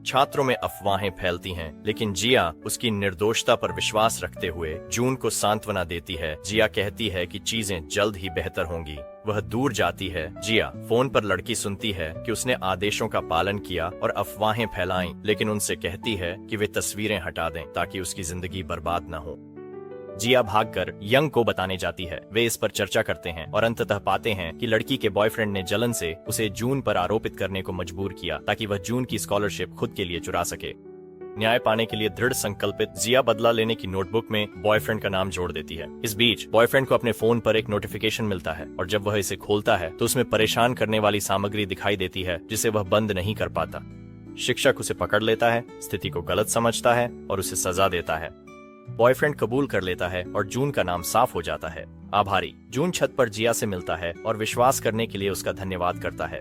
छात्रों में अफवाहें फैलती हैं, लेकिन जिया उसकी निर्दोषता पर विश्वास रखते हुए जून को सांत्वना देती है। जिया कहती है कि चीजें जल्द ही बेहतर होंगी। वह दूर जाती है। जिया फोन पर लड़की सुनती है कि उसने आदेशों का पालन किया और अफवाहें फैलाईं, लेकिन उनसे कहती है कि वे तस्वीरें हटा दें ताकि उसकी जिंदगी बर्बाद न हो। जिया भागकर यंग को बताने जाती है। वे इस पर चर्चा करते हैं और अंततः पाते हैं कि लड़की के बॉयफ्रेंड ने जलन से उसे जून पर आरोपित करने को मजबूर किया ताकि वह जून की स्कॉलरशिप खुद के लिए चुरा सके। न्याय पाने के लिए दृढ़ संकल्पित जिया बदला लेने की नोटबुक में बॉयफ्रेंड का नाम जोड़ देती है। इस बीच बॉयफ्रेंड को अपने फोन पर एक नोटिफिकेशन मिलता है और जब वह इसे खोलता है तो उसमें परेशान करने वाली सामग्री दिखाई देती है, जिसे वह बंद नहीं कर पाता। शिक्षक उसे पकड़ लेता है, स्थिति को गलत समझता है और उसे सजा देता है। बॉयफ्रेंड कबूल कर लेता है और जून का नाम साफ हो जाता है। आभारी जून छत पर जिया से मिलता है और विश्वास करने के लिए उसका धन्यवाद करता है।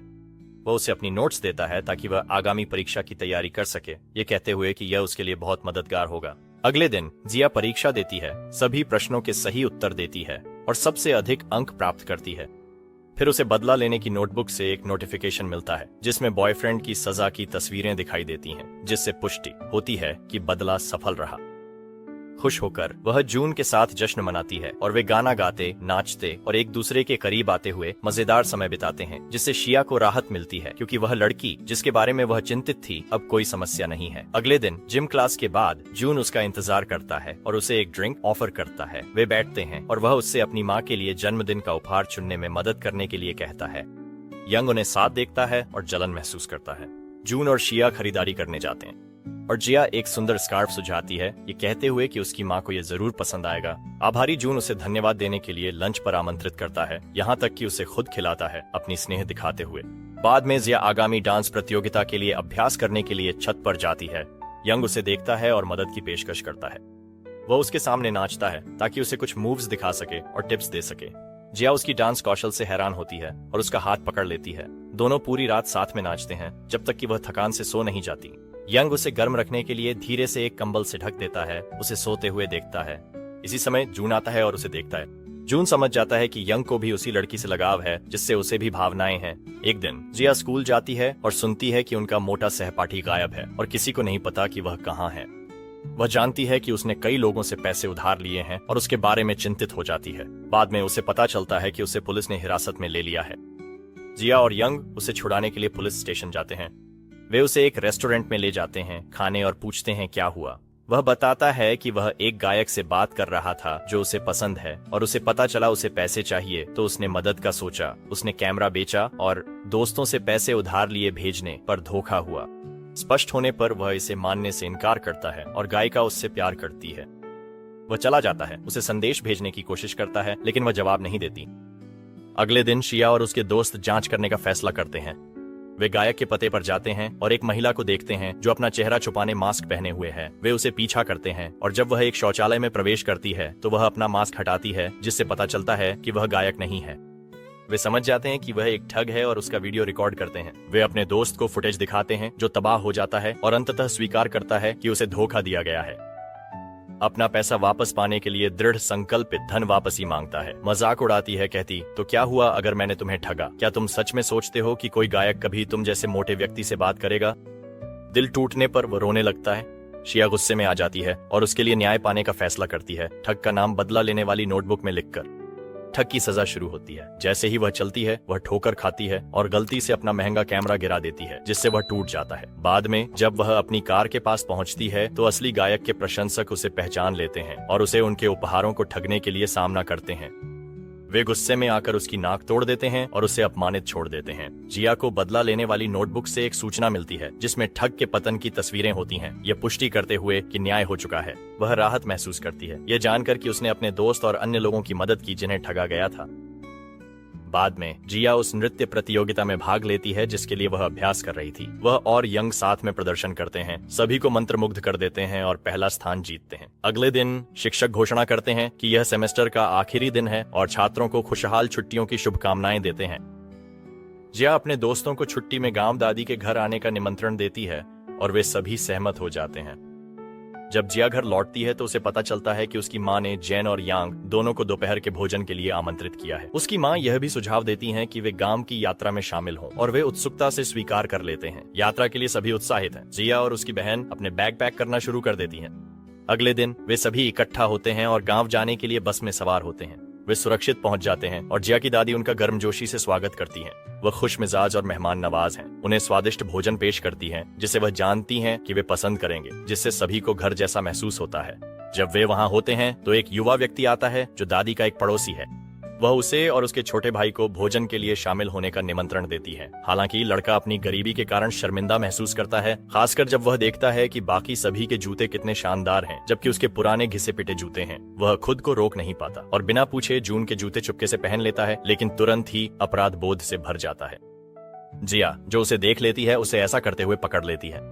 वह उसे अपनी नोट्स देता है ताकि वह आगामी परीक्षा की तैयारी कर सके, ये कहते हुए कि यह उसके लिए बहुत मददगार होगा। अगले दिन जिया परीक्षा देती है, सभी प्रश्नों के सही उत्तर देती है और सबसे अधिक अंक प्राप्त करती है। फिर उसे बदला लेने की नोटबुक से एक नोटिफिकेशन मिलता है जिसमें बॉयफ्रेंड की सजा की तस्वीरें दिखाई देती हैं, जिससे पुष्टि होती है कि बदला सफल रहा। खुश होकर वह जून के साथ जश्न मनाती है और वे गाना गाते, नाचते और एक दूसरे के करीब आते हुए मजेदार समय बिताते हैं, जिससे शिया को राहत मिलती है क्योंकि वह लड़की जिसके बारे में वह चिंतित थी अब कोई समस्या नहीं है। अगले दिन जिम क्लास के बाद जून उसका इंतजार करता है और उसे एक ड्रिंक ऑफर करता है। वे बैठते हैं और वह उससे अपनी माँ के लिए जन्मदिन का उपहार चुनने में मदद करने के लिए कहता है। यंग उन्हें साथ देखता है और जलन महसूस करता है। जून और शिया खरीदारी करने जाते हैं और जिया एक सुंदर स्कार्फ सुझाती है, ये कहते हुए कि उसकी माँ को यह जरूर पसंद आएगा। आभारी जून उसे धन्यवाद देने के लिए लंच पर आमंत्रित करता है, यहाँ तक कि उसे खुद खिलाता है अपनी स्नेह दिखाते हुए। बाद में जिया आगामी डांस प्रतियोगिता के लिए अभ्यास करने के लिए छत पर जाती है। यंग उसे देखता है और मदद की पेशकश करता है। वह उसके सामने नाचता है ताकि उसे कुछ मूव्स दिखा सके और टिप्स दे सके। जिया उसकी डांस कौशल से हैरान होती है और उसका हाथ पकड़ लेती है। दोनों पूरी रात साथ में नाचते हैं जब तक कि वह थकान से सो नहीं जाती। यंग उसे गर्म रखने के लिए धीरे से एक कंबल से ढक देता है, उसे सोते हुए देखता है। इसी समय जून आता है और उसे देखता है। जून समझ जाता है कि यंग को भी उसी लड़की से लगाव है जिससे उसे भी भावनाएं हैं। एक दिन जिया स्कूल जाती है और सुनती है कि उनका मोटा सहपाठी गायब है और किसी को नहीं पता कि वह कहाँ है। वह जानती है कि उसने कई लोगों से पैसे उधार लिए हैं और उसके बारे में चिंतित हो जाती है। बाद में उसे पता चलता है कि उसे पुलिस ने हिरासत में ले लिया है। जिया और यंग उसे छुड़ाने के लिए पुलिस स्टेशन जाते हैं। वे उसे एक रेस्टोरेंट में ले जाते हैं खाने और पूछते हैं क्या हुआ। वह बताता है कि वह एक गायक से बात कर रहा था जो उसे पसंद है और उसे पता चला उसे पैसे चाहिए तो उसने मदद का सोचा। उसने कैमरा बेचा और दोस्तों से पैसे उधार लिए भेजने पर धोखा हुआ। स्पष्ट होने पर वह इसे मानने से इनकार करता है और गायिका उससे प्यार करती है। वह चला जाता है, उसे संदेश भेजने की कोशिश करता है लेकिन वह जवाब नहीं देती। अगले दिन शिया और उसके दोस्त जांच करने का फैसला करते हैं। वे गायक के पते पर जाते हैं और एक महिला को देखते हैं जो अपना चेहरा छुपाने मास्क पहने हुए है। वे उसे पीछा करते हैं और जब वह एक शौचालय में प्रवेश करती है तो वह अपना मास्क हटाती है, जिससे पता चलता है कि वह गायक नहीं है। वे समझ जाते हैं कि वह एक ठग है और उसका वीडियो रिकॉर्ड करते हैं। वे अपने दोस्त को फुटेज दिखाते हैं जो तबाह हो जाता है और अंततः स्वीकार करता है कि उसे धोखा दिया गया है। अपना पैसा वापस पाने के लिए दृढ़ संकल्पित धन वापसी मांगता है। मजाक उड़ाती है, कहती तो क्या हुआ अगर मैंने तुम्हें ठगा? क्या तुम सच में सोचते हो कि कोई गायक कभी तुम जैसे मोटे व्यक्ति से बात करेगा? दिल टूटने पर वो रोने लगता है। शिया गुस्से में आ जाती है और उसके लिए न्याय पाने का फैसला करती है। ठग का नाम बदला लेने वाली नोटबुक में लिखकर ठग की सजा शुरू होती है। जैसे ही वह चलती है वह ठोकर खाती है और गलती से अपना महंगा कैमरा गिरा देती है, जिससे वह टूट जाता है। बाद में जब वह अपनी कार के पास पहुंचती है तो असली गायक के प्रशंसक उसे पहचान लेते हैं और उसे उनके उपहारों को ठगने के लिए सामना करते हैं। वे गुस्से में आकर उसकी नाक तोड़ देते हैं और उसे अपमानित छोड़ देते हैं। जिया को बदला लेने वाली नोटबुक से एक सूचना मिलती है जिसमें ठग के पतन की तस्वीरें होती हैं। यह पुष्टि करते हुए कि न्याय हो चुका है। वह राहत महसूस करती है, यह जानकर कि उसने अपने दोस्त और अन्य लोगों की मदद की जिन्हें ठगा गया था। बाद में जिया उस नृत्य प्रतियोगिता में भाग लेती है जिसके लिए वह अभ्यास कर रही थी। वह और यंग साथ में प्रदर्शन करते हैं, सभी को मंत्रमुग्ध कर देते हैं और पहला स्थान जीतते हैं। अगले दिन शिक्षक घोषणा करते हैं कि यह सेमेस्टर का आखिरी दिन है और छात्रों को खुशहाल छुट्टियों की शुभकामनाएं देते हैं। जिया अपने दोस्तों को छुट्टी में गांव दादी के घर आने का निमंत्रण देती है और वे सभी सहमत हो जाते हैं। जब जिया घर लौटती है तो उसे पता चलता है कि उसकी माँ ने जैन और यांग दोनों को दोपहर के भोजन के लिए आमंत्रित किया है। उसकी माँ यह भी सुझाव देती हैं कि वे गांव की यात्रा में शामिल हों और वे उत्सुकता से स्वीकार कर लेते हैं। यात्रा के लिए सभी उत्साहित हैं। जिया और उसकी बहन अपने बैग पैक करना शुरू कर देती हैं। अगले दिन वे सभी इकट्ठा होते हैं और गाँव जाने के लिए बस में सवार होते हैं। वे सुरक्षित पहुंच जाते हैं और जिया की दादी उनका गर्मजोशी से स्वागत करती हैं। वह खुश मिजाज और मेहमान नवाज हैं। उन्हें स्वादिष्ट भोजन पेश करती हैं जिसे वह जानती हैं कि वे पसंद करेंगे, जिससे सभी को घर जैसा महसूस होता है। जब वे वहां होते हैं तो एक युवा व्यक्ति आता है जो दादी का एक पड़ोसी है। वह उसे और उसके छोटे भाई को भोजन के लिए शामिल होने का निमंत्रण देती है। हालांकि लड़का अपनी गरीबी के कारण शर्मिंदा महसूस करता है, खासकर जब वह देखता है कि बाकी सभी के जूते कितने शानदार हैं जबकि उसके पुराने घिसे पिटे जूते हैं। वह खुद को रोक नहीं पाता और बिना पूछे जून के जूते चुपके से पहन लेता है, लेकिन तुरंत ही अपराध बोध से भर जाता है। जिया जो उसे देख लेती है उसे ऐसा करते हुए पकड़ लेती है।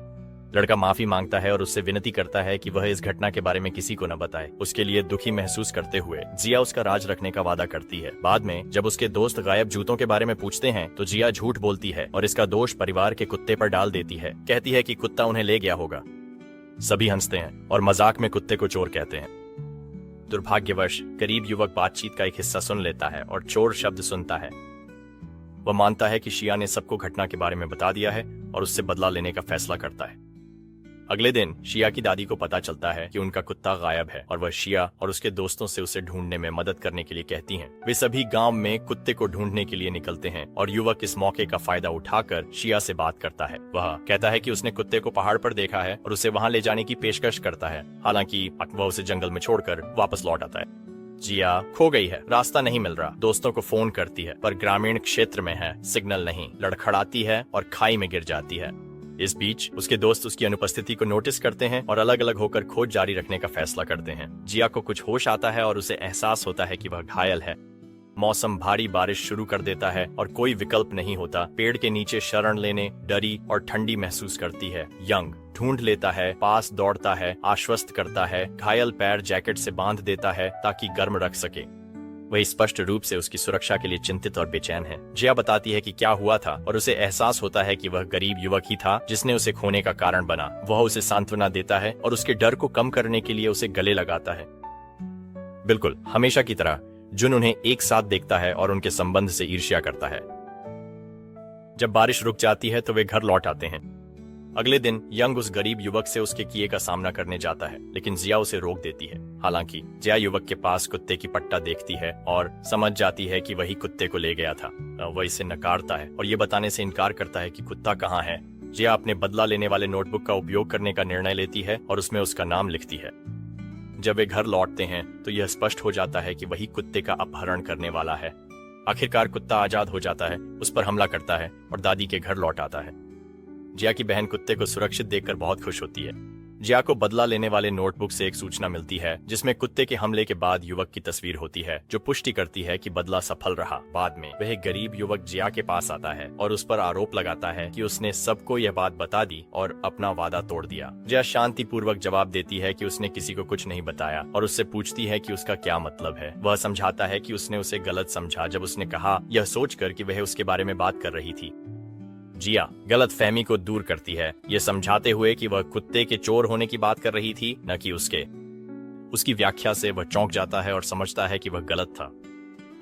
लड़का माफी मांगता है और उससे विनती करता है कि वह इस घटना के बारे में किसी को न बताए। उसके लिए दुखी महसूस करते हुए जिया उसका राज रखने का वादा करती है। बाद में जब उसके दोस्त गायब जूतों के बारे में पूछते हैं तो जिया झूठ बोलती है और इसका दोष परिवार के कुत्ते पर डाल देती है। कहती है कि कुत्ता उन्हें ले गया होगा। सभी हंसते हैं और मजाक में कुत्ते को चोर कहते हैं। दुर्भाग्यवश गरीब युवक बातचीत का एक हिस्सा सुन लेता है और चोर शब्द सुनता है। वह मानता है कि शिया ने सबको घटना के बारे में बता दिया है और उससे बदला लेने का फैसला करता है। अगले दिन शिया की दादी को पता चलता है कि उनका कुत्ता गायब है और वह शिया और उसके दोस्तों से उसे ढूंढने में मदद करने के लिए कहती हैं। वे सभी गांव में कुत्ते को ढूंढने के लिए निकलते हैं और युवक इस मौके का फायदा उठाकर शिया से बात करता है। वह कहता है कि उसने कुत्ते को पहाड़ पर देखा है और उसे वहां ले जाने की पेशकश करता है। हालांकि वह उसे जंगल में छोड़कर वापस लौट आता है। जिया खो गई है, रास्ता नहीं मिल रहा। दोस्तों को फोन करती है पर ग्रामीण क्षेत्र में है, सिग्नल नहीं। लड़खड़ाती है और खाई में गिर जाती है। इस बीच उसके दोस्त उसकी अनुपस्थिति को नोटिस करते हैं और अलग अलग होकर खोज जारी रखने का फैसला करते हैं। जिया को कुछ होश आता है और उसे एहसास होता है कि वह घायल है। मौसम भारी बारिश शुरू कर देता है और कोई विकल्प नहीं होता। पेड़ के नीचे शरण लेने डरी और ठंडी महसूस करती है। यंग ढूंढ लेता है, पास दौड़ता है, आश्वस्त करता है, घायल पैर जैकेट से बांध देता है ताकि गर्म रख सके। वह स्पष्ट रूप से उसकी सुरक्षा के लिए चिंतित और बेचैन है। जिया बताती है कि क्या हुआ था और उसे एहसास होता है कि वह गरीब युवक ही था जिसने उसे खोने का कारण बना। वह उसे सांत्वना देता है और उसके डर को कम करने के लिए उसे गले लगाता है। बिल्कुल हमेशा की तरह जुन उन्हें एक साथ देखता है और उनके संबंध से ईर्ष्या करता है। जब बारिश रुक जाती है तो वे घर लौट आते हैं। अगले दिन यंग उस गरीब युवक से उसके किए का सामना करने जाता है, लेकिन जिया उसे रोक देती है। हालांकि जिया युवक के पास कुत्ते की पट्टा देखती है और समझ जाती है कि वही कुत्ते को ले गया था। वह इसे नकारता है और ये बताने से इनकार करता है कि कुत्ता कहाँ है। जिया अपने बदला लेने वाले नोटबुक का उपयोग करने का निर्णय लेती है और उसमें उसका नाम लिखती है। जब वे घर लौटते हैं तो यह स्पष्ट हो जाता है कि वही कुत्ते का अपहरण करने वाला है। आखिरकार कुत्ता आजाद हो जाता है, उस पर हमला करता है और दादी के घर लौट आता है। जिया की बहन कुत्ते को सुरक्षित देखकर बहुत खुश होती है। जिया को बदला लेने वाले नोटबुक से एक सूचना मिलती है जिसमें कुत्ते के हमले के बाद युवक की तस्वीर होती है, जो पुष्टि करती है कि बदला सफल रहा। बाद में वह गरीब युवक जिया के पास आता है और उस पर आरोप लगाता है कि उसने सबको यह बात बता दी और अपना वादा तोड़ दिया। जिया शांतिपूर्वक जवाब देती है कि उसने किसी को कुछ नहीं बताया और उससे पूछती है कि उसका क्या मतलब है। वह समझाता है कि उसने उसे गलत समझा जब उसने कहा, यह सोचकर कि वह उसके बारे में बात कर रही थी। जिया गलत फहमी को दूर करती है, ये समझाते हुए कि वह कुत्ते के चोर होने की बात कर रही थी, न कि उसके। उसकी व्याख्या से वह चौंक जाता है और समझता है कि वह गलत था।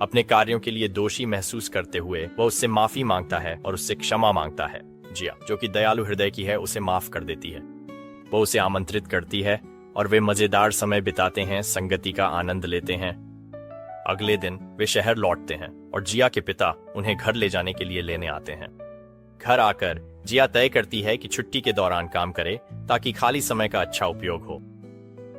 अपने कार्यों के लिए दोषी महसूस करते हुए वह उससे माफी मांगता है और उससे क्षमा मांगता है। जिया, जो कि दयालु हृदय की है, उसे माफ कर देती है। वो उसे आमंत्रित करती है और वे मजेदार समय बिताते हैं, संगति का आनंद लेते हैं। अगले दिन वे शहर लौटते हैं और जिया के पिता उन्हें घर ले जाने के लिए लेने आते हैं। घर आकर जिया तय करती है कि छुट्टी के दौरान काम करे ताकि खाली समय का अच्छा उपयोग हो।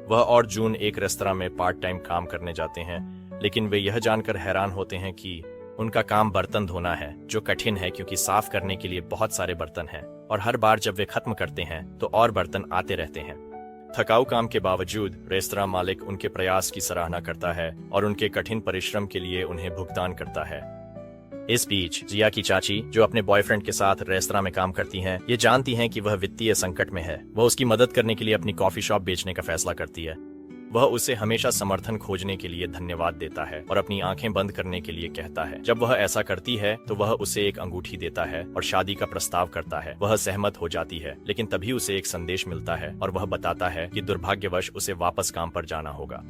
वह और जून एक रेस्तरां में पार्ट टाइम काम करने जाते हैं, लेकिन वे यह जानकर हैरान होते हैं कि उनका काम बर्तन धोना है, जो कठिन है क्योंकि साफ करने के लिए बहुत सारे बर्तन हैं और हर बार जब वे खत्म करते हैं तो और बर्तन आते रहते हैं। थकाऊ काम के बावजूद रेस्तरां मालिक उनके प्रयास की सराहना करता है और उनके कठिन परिश्रम के लिए उन्हें भुगतान करता है। इस बीच जिया की चाची, जो अपने बॉयफ्रेंड के साथ रेस्तरां में काम करती हैं, ये जानती हैं कि वह वित्तीय संकट में है। वह उसकी मदद करने के लिए अपनी कॉफी शॉप बेचने का फैसला करती है। वह उसे हमेशा समर्थन खोजने के लिए धन्यवाद देता है और अपनी आंखें बंद करने के लिए कहता है। जब वह ऐसा करती है तो वह उसे एक अंगूठी देता है और शादी का प्रस्ताव करता है। वह सहमत हो जाती है, लेकिन तभी उसे एक संदेश मिलता है और वह बताता है कि दुर्भाग्यवश उसे वापस काम पर जाना होगा।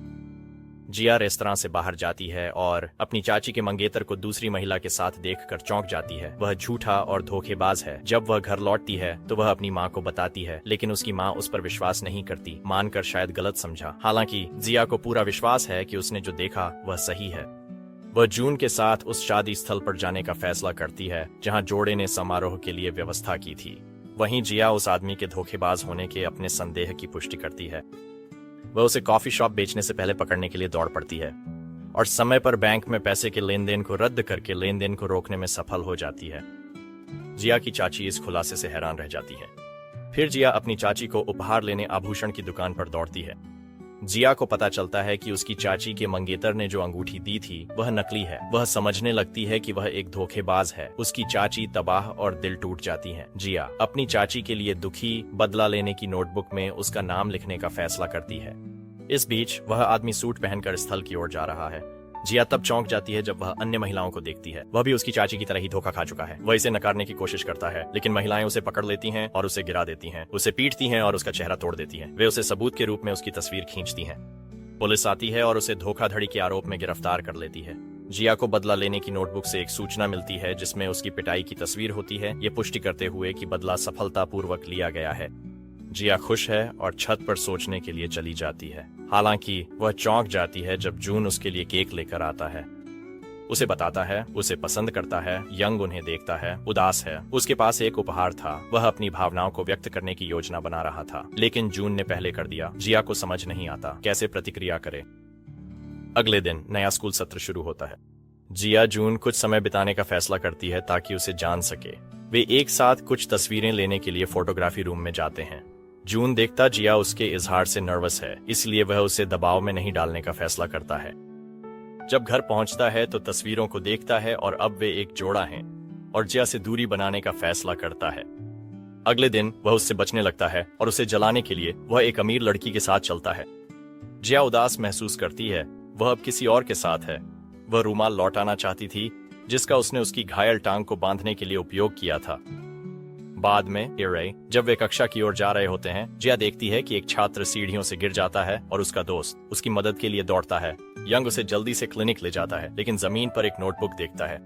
जिया रेस्तरां से बाहर जाती है और अपनी चाची के मंगेतर को दूसरी महिला के साथ देखकर चौंक जाती है। वह झूठा और धोखेबाज है। जब वह घर लौटती है तो वह अपनी माँ को बताती है, लेकिन उसकी माँ उस पर विश्वास नहीं करती, मानकर शायद गलत समझा। हालांकि जिया को पूरा विश्वास है कि उसने जो देखा वह सही है। वह जून के साथ उस शादी स्थल पर जाने का फैसला करती है जहाँ जोड़े ने समारोह के लिए व्यवस्था की थी। वहीं जिया उस आदमी के धोखेबाज होने के अपने संदेह की पुष्टि करती है। वह उसे कॉफी शॉप बेचने से पहले पकड़ने के लिए दौड़ पड़ती है और समय पर बैंक में पैसे के लेन देन को रद्द करके लेन देन को रोकने में सफल हो जाती है। जिया की चाची इस खुलासे से हैरान रह जाती है। फिर जिया अपनी चाची को उपहार लेने आभूषण की दुकान पर दौड़ती है। जिया को पता चलता है कि उसकी चाची के मंगेतर ने जो अंगूठी दी थी वह नकली है। वह समझने लगती है कि वह एक धोखेबाज है। उसकी चाची तबाह और दिल टूट जाती है। जिया अपनी चाची के लिए दुखी बदला लेने की नोटबुक में उसका नाम लिखने का फैसला करती है। इस बीच वह आदमी सूट पहनकर स्थल की ओर जा रहा है। जिया तब चौंक जाती है जब वह अन्य महिलाओं को देखती है। वह भी उसकी चाची की तरह ही धोखा खा चुका है। वह इसे नकारने की कोशिश करता है, लेकिन महिलाएं उसे पकड़ लेती हैं और उसे गिरा देती हैं, उसे पीटती हैं और उसका चेहरा तोड़ देती हैं। वे उसे सबूत के रूप में उसकी तस्वीर खींचती हैं। पुलिस आती है और उसे धोखाधड़ी के आरोप में गिरफ्तार कर लेती है। जिया को बदला लेने की नोटबुक से एक सूचना मिलती है जिसमें उसकी पिटाई की तस्वीर होती है, ये पुष्टि करते हुए कि बदला सफलतापूर्वक लिया गया है। जिया खुश है और छत पर सोचने के लिए चली जाती है। हालांकि वह चौंक जाती है जब जून उसके लिए केक लेकर आता है। उसे बताता है उसे पसंद करता है। यंग उन्हें देखता है, उदास है। उसके पास एक उपहार था, वह अपनी भावनाओं को व्यक्त करने की योजना बना रहा था, लेकिन जून ने पहले कर दिया। जिया को समझ नहीं आता कैसे प्रतिक्रिया करे। अगले दिन नया स्कूल सत्र शुरू होता है। जिया जून कुछ समय बिताने का फैसला करती है ताकि उसे जान सके। वे एक साथ कुछ तस्वीरें लेने के लिए फोटोग्राफी रूम में जाते हैं। जून देखता जिया उसके इजहार से नर्वस है, इसलिए वह उसे दबाव में नहीं डालने का फैसला करता है। जब घर पहुंचता है तो तस्वीरों को देखता है और अब वे एक जोड़ा हैं और जिया से दूरी बनाने का फैसला करता है। अगले दिन वह उससे बचने लगता है और उसे जलाने के लिए वह एक अमीर लड़की के साथ चलता है। जिया उदास महसूस करती है, वह अब किसी और के साथ है। वह रूमाल लौटाना चाहती थी जिसका उसने उसकी घायल टांग को बांधने के लिए उपयोग किया था। बाद में जब वे कक्षा की ओर जा रहे होते हैं, जिया देखती है कि एक छात्र सीढ़ियों से गिर जाता है और उसका दोस्त उसकी मदद के लिए दौड़ता है। यंग उसे जल्दी से क्लिनिक ले जाता है, लेकिन जमीन पर एक नोटबुक देखता है।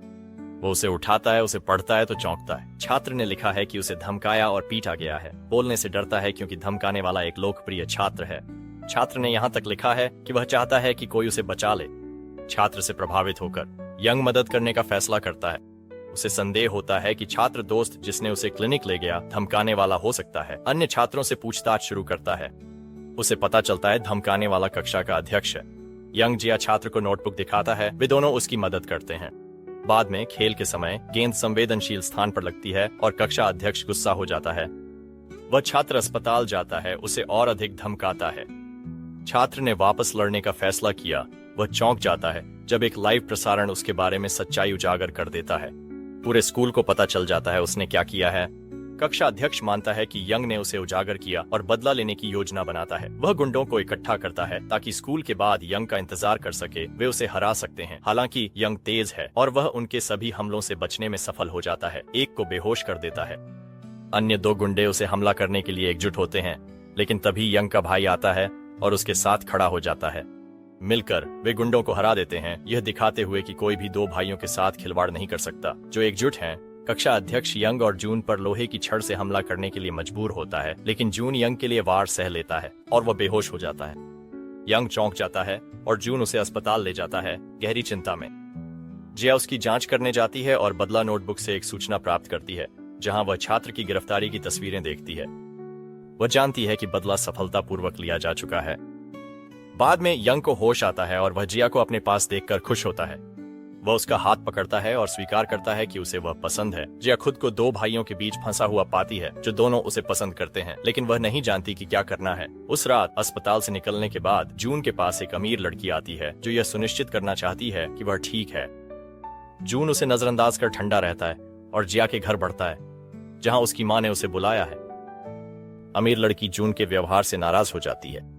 वो उसे उठाता है, उसे पढ़ता है तो चौंकता है। छात्र ने लिखा है कि उसे धमकाया और पीटा गया है। बोलने से डरता है क्योंकि धमकाने वाला एक लोकप्रिय छात्र है। छात्र ने यहाँ तक लिखा है कि वह चाहता है कि कोई उसे बचा ले। छात्र से प्रभावित होकर यंग मदद करने का फैसला करता है। उसे संदेह होता है कि छात्र दोस्त जिसने उसे क्लिनिक ले गया धमकाने वाला हो सकता है। अन्य छात्रों से पूछताछ शुरू करता है। उसे पता चलता है धमकाने वाला कक्षा का अध्यक्ष है। यंग जिया छात्र को नोटबुक दिखाता है, वे दोनों उसकी मदद करते हैं। बाद में खेल के समय गेंद संवेदनशील स्थान पर लगती है और कक्षा अध्यक्ष गुस्सा हो जाता है। वह छात्र अस्पताल जाता है, उसे और अधिक धमकाता है। छात्र ने वापस लड़ने का फैसला किया। वह चौंक जाता है जब एक लाइव प्रसारण उसके बारे में सच्चाई उजागर कर देता है। पूरे स्कूल को पता चल जाता है उसने क्या किया है। कक्षा अध्यक्ष मानता है कि यंग ने उसे उजागर किया और बदला लेने की योजना बनाता है। वह गुंडों को इकट्ठा करता है ताकि स्कूल के बाद यंग का इंतजार कर सके, वे उसे हरा सकते हैं। हालांकि यंग तेज है और वह उनके सभी हमलों से बचने में सफल हो जाता है। एक को बेहोश कर देता है। अन्य दो गुंडे उसे हमला करने के लिए एकजुट होते हैं, लेकिन तभी यंग का भाई आता है और उसके साथ खड़ा हो जाता है। मिलकर वे गुंडों को हरा देते हैं, यह दिखाते हुए कि कोई भी दो भाइयों के साथ खिलवाड़ नहीं कर सकता जो एकजुट हैं। कक्षा अध्यक्ष यंग और जून पर लोहे की छड़ से हमला करने के लिए मजबूर होता है, लेकिन जून यंग के लिए वार सह लेता है और वह बेहोश हो जाता है। यंग चौंक जाता है और जून उसे अस्पताल ले जाता है, गहरी चिंता में। जिया उसकी जांच करने जाती है और बदला नोटबुक से एक सूचना प्राप्त करती है, जहां वह छात्र की गिरफ्तारी की तस्वीरें देखती है। वह जानती है कि बदला सफलतापूर्वक लिया जा चुका है। बाद में यंग को होश आता है और वह जिया को अपने पास देखकर खुश होता है। वह उसका हाथ पकड़ता है और स्वीकार करता है कि उसे वह पसंद है। जिया खुद को दो भाइयों के बीच फंसा हुआ पाती है जो दोनों उसे पसंद करते हैं, लेकिन वह नहीं जानती कि क्या करना है। उस रात अस्पताल से निकलने के बाद जून के पास एक अमीर लड़की आती है जो यह सुनिश्चित करना चाहती है कि वह ठीक है। जून उसे नजरअंदाज कर ठंडा रहता है और जिया के घर बढ़ता है, जहाँ उसकी माँ ने उसे बुलाया है। अमीर लड़की जून के व्यवहार से नाराज हो जाती है।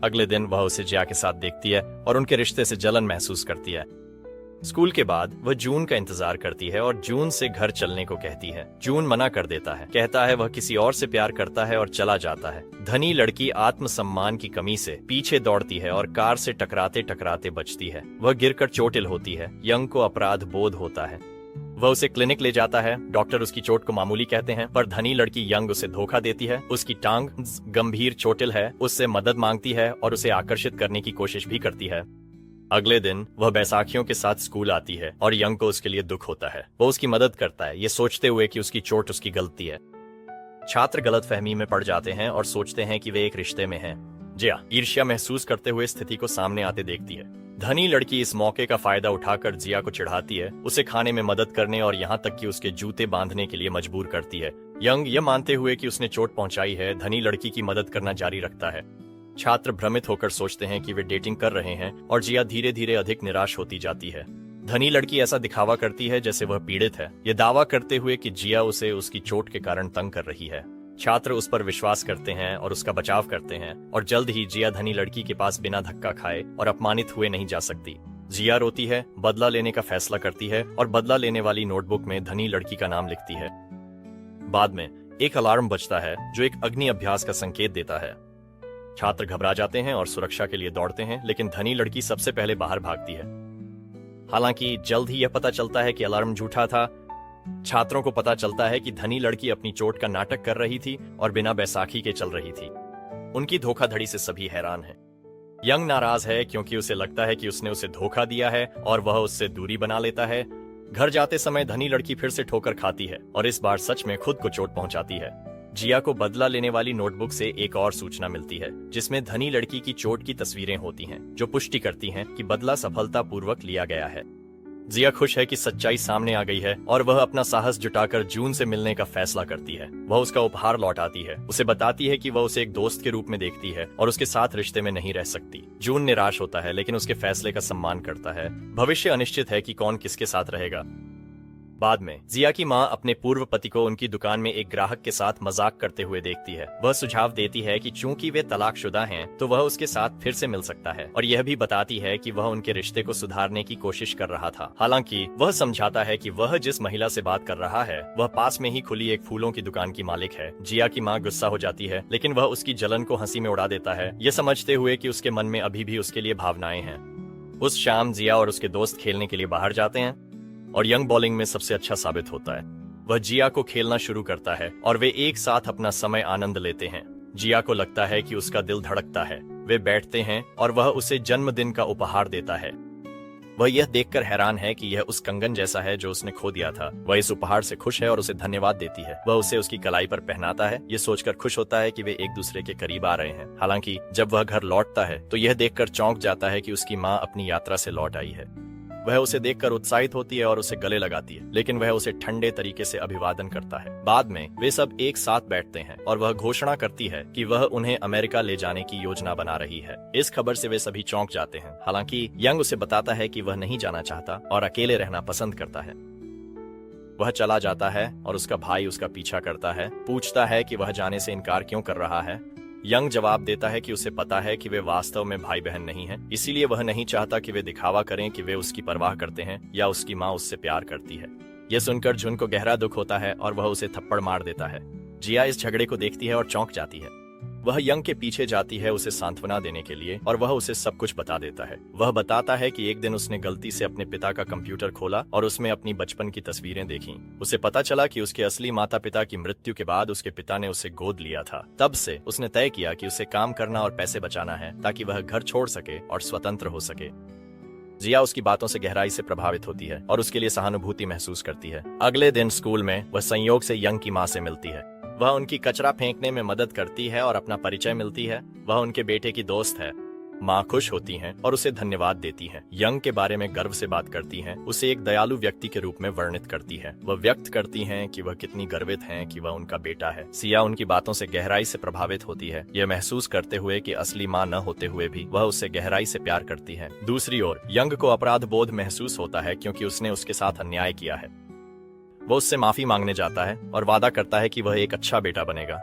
अगले दिन वह उसे जिया के साथ देखती है और उनके रिश्ते से जलन महसूस करती है। स्कूल के बाद वह जून का इंतजार करती है और जून से घर चलने को कहती है। जून मना कर देता है, कहता है वह किसी और से प्यार करता है और चला जाता है। धनी लड़की आत्मसम्मान की कमी से पीछे दौड़ती है और कार से टकराते टकराते बचती है। वह गिरकर चोटिल होती है। यंग को अपराध बोध होता है। वह उसे क्लिनिक ले जाता है। डॉक्टर उसकी चोट को मामूली कहते हैं, पर धनी लड़की यंग उसे धोखा देती है। उसकी टांग गंभीर चोटिल है, उससे मदद मांगती है और उसे आकर्षित करने की कोशिश भी करती है। अगले दिन वह बैसाखियों के साथ स्कूल आती है और यंग को उसके लिए दुख होता है। वो उसकी मदद करता है, ये सोचते हुए कि उसकी चोट उसकी गलती है। छात्र गलतफहमी में पड़ जाते हैं और सोचते हैं कि वे एक रिश्ते में हैं। जिया ईर्ष्या महसूस करते हुए स्थिति को सामने आते देखती है। धनी लड़की इस मौके का फायदा उठाकर जिया को चिढ़ाती है, उसे खाने में मदद करने और यहाँ तक कि उसके जूते बांधने के लिए मजबूर करती है। यंग यह मानते हुए कि उसने चोट पहुंचाई है, धनी लड़की की मदद करना जारी रखता है। छात्र भ्रमित होकर सोचते हैं कि वे डेटिंग कर रहे हैं और जिया धीरे धीरे अधिक निराश होती जाती है। धनी लड़की ऐसा दिखावा करती है जैसे वह पीड़ित है, ये दावा करते हुए कि जिया उसे उसकी चोट के कारण तंग कर रही है। छात्र उस पर विश्वास करते हैं और उसका बचाव करते हैं और जल्द ही जिया धनी लड़की के पास बिना धक्का खाए और अपमानित हुए नहीं जा सकती। जिया रोती है, बदला लेने का फैसला करती है और बदला लेने वाली नोटबुक में धनी लड़की का नाम लिखती है। बाद में एक अलार्म बजता है जो एक अग्नि अभ्यास का संकेत देता है। छात्र घबरा जाते हैं और सुरक्षा के लिए दौड़ते हैं, लेकिन धनी लड़की सबसे पहले बाहर भागती है। हालांकि जल्द ही यह पता चलता है कि अलार्म झूठा था। छात्रों को पता चलता है कि धनी लड़की अपनी चोट का नाटक कर रही थी और बिना बैसाखी के चल रही थी। उनकी धोखाधड़ी से सभी हैरान हैं। यंग नाराज है क्योंकि उसे लगता है कि उसने उसे धोखा दिया है और वह उससे दूरी बना लेता है। घर जाते समय धनी लड़की फिर से ठोकर खाती है और इस बार सच में खुद को चोट पहुंचाती है। जिया को बदला लेने वाली नोटबुक से एक और सूचना मिलती है जिसमें धनी लड़की की चोट की तस्वीरें होती हैं, जो पुष्टि करती हैं कि बदला सफलतापूर्वक लिया गया है। जिया खुश है कि सच्चाई सामने आ गई है और वह अपना साहस जुटाकर जून से मिलने का फैसला करती है। वह उसका उपहार लौटाती है, उसे बताती है कि वह उसे एक दोस्त के रूप में देखती है और उसके साथ रिश्ते में नहीं रह सकती। जून निराश होता है लेकिन उसके फैसले का सम्मान करता है। भविष्य अनिश्चित है कि कौन किसके साथ रहेगा। बाद में जिया की माँ अपने पूर्व पति को उनकी दुकान में एक ग्राहक के साथ मजाक करते हुए देखती है। वह सुझाव देती है कि चूंकि वे तलाकशुदा हैं, तो वह उसके साथ फिर से मिल सकता है और यह भी बताती है कि वह उनके रिश्ते को सुधारने की कोशिश कर रहा था। हालांकि वह समझाता है कि वह जिस महिला से बात कर रहा है वह पास में ही खुली एक फूलों की दुकान की मालिक है। जिया की माँ गुस्सा हो जाती है लेकिन वह उसकी जलन को हंसी में उड़ा देता है, ये समझते हुए कि उसके मन में अभी भी उसके लिए भावनाएं हैं। उस शाम जिया और उसके दोस्त खेलने के लिए बाहर जाते हैं और यंग बॉलिंग में सबसे अच्छा साबित होता है। वह जिया को खेलना शुरू करता है और वे एक साथ अपना समय आनंद लेते हैं। जिया को लगता है कि उसका दिल धड़कता है। वे बैठते हैं और वह उसे जन्मदिन का उपहार देता है। वह यह देखकर हैरान है कि यह उस कंगन जैसा है जो उसने खो दिया था। वह इस उपहार से खुश है और उसे धन्यवाद देती है। वह उसे उसकी कलाई पर पहनाता है, ये सोचकर खुश होता है कि वे एक दूसरे के करीब आ रहे हैं। हालांकि जब वह घर लौटता है तो यह देखकर चौंक जाता है कि उसकी माँ अपनी यात्रा से लौट आई है। वह उसे देखकर उत्साहित होती है और उसे गले लगाती है, लेकिन वह उसे ठंडे तरीके से अभिवादन करता है। बाद में वे सब एक साथ बैठते हैं और वह घोषणा करती है कि वह उन्हें अमेरिका ले जाने की योजना बना रही है। इस खबर से वे सभी चौंक जाते हैं। हालांकि यंग उसे बताता है कि वह नहीं जाना चाहता और अकेले रहना पसंद करता है। वह चला जाता है और उसका भाई उसका पीछा करता है, पूछता है कि वह जाने से इनकार क्यों कर रहा है। यंग जवाब देता है कि उसे पता है कि वे वास्तव में भाई बहन नहीं हैं, इसीलिए वह नहीं चाहता कि वे दिखावा करें कि वे उसकी परवाह करते हैं या उसकी माँ उससे प्यार करती है। यह सुनकर जुन को गहरा दुख होता है और वह उसे थप्पड़ मार देता है। जिया इस झगड़े को देखती है और चौंक जाती है। वह यंग के पीछे जाती है उसे सांत्वना देने के लिए और वह उसे सब कुछ बता देता है। वह बताता है कि एक दिन उसने गलती से अपने पिता का कंप्यूटर खोला और उसमें अपनी बचपन की तस्वीरें देखीं। उसे पता चला कि उसके असली माता पिता की मृत्यु के बाद उसके पिता ने उसे गोद लिया था। तब से उसने तय किया कि उसे काम करना और पैसे बचाना है ताकि वह घर छोड़ सके और स्वतंत्र हो सके। जिया उसकी बातों से गहराई से प्रभावित होती है और उसके लिए सहानुभूति महसूस करती है। अगले दिन स्कूल में वह संयोग से यंग की माँ से मिलती है। वह उनकी कचरा फेंकने में मदद करती है और अपना परिचय मिलती है। वह उनके बेटे की दोस्त है। माँ खुश होती हैं और उसे धन्यवाद देती हैं। यंग के बारे में गर्व से बात करती हैं, उसे एक दयालु व्यक्ति के रूप में वर्णित करती है। वह व्यक्त करती हैं कि वह कितनी गर्वित हैं कि वह उनका बेटा है। सिया उनकी बातों से गहराई से प्रभावित होती है, यह महसूस करते हुए कि असली माँ न होते हुए भी वह उससे गहराई से प्यार करती है। दूसरी ओर यंग को अपराध बोध महसूस होता है क्योंकि उसने उसके साथ अन्याय किया है। वह उससे माफी मांगने जाता है और वादा करता है कि वह एक अच्छा बेटा बनेगा।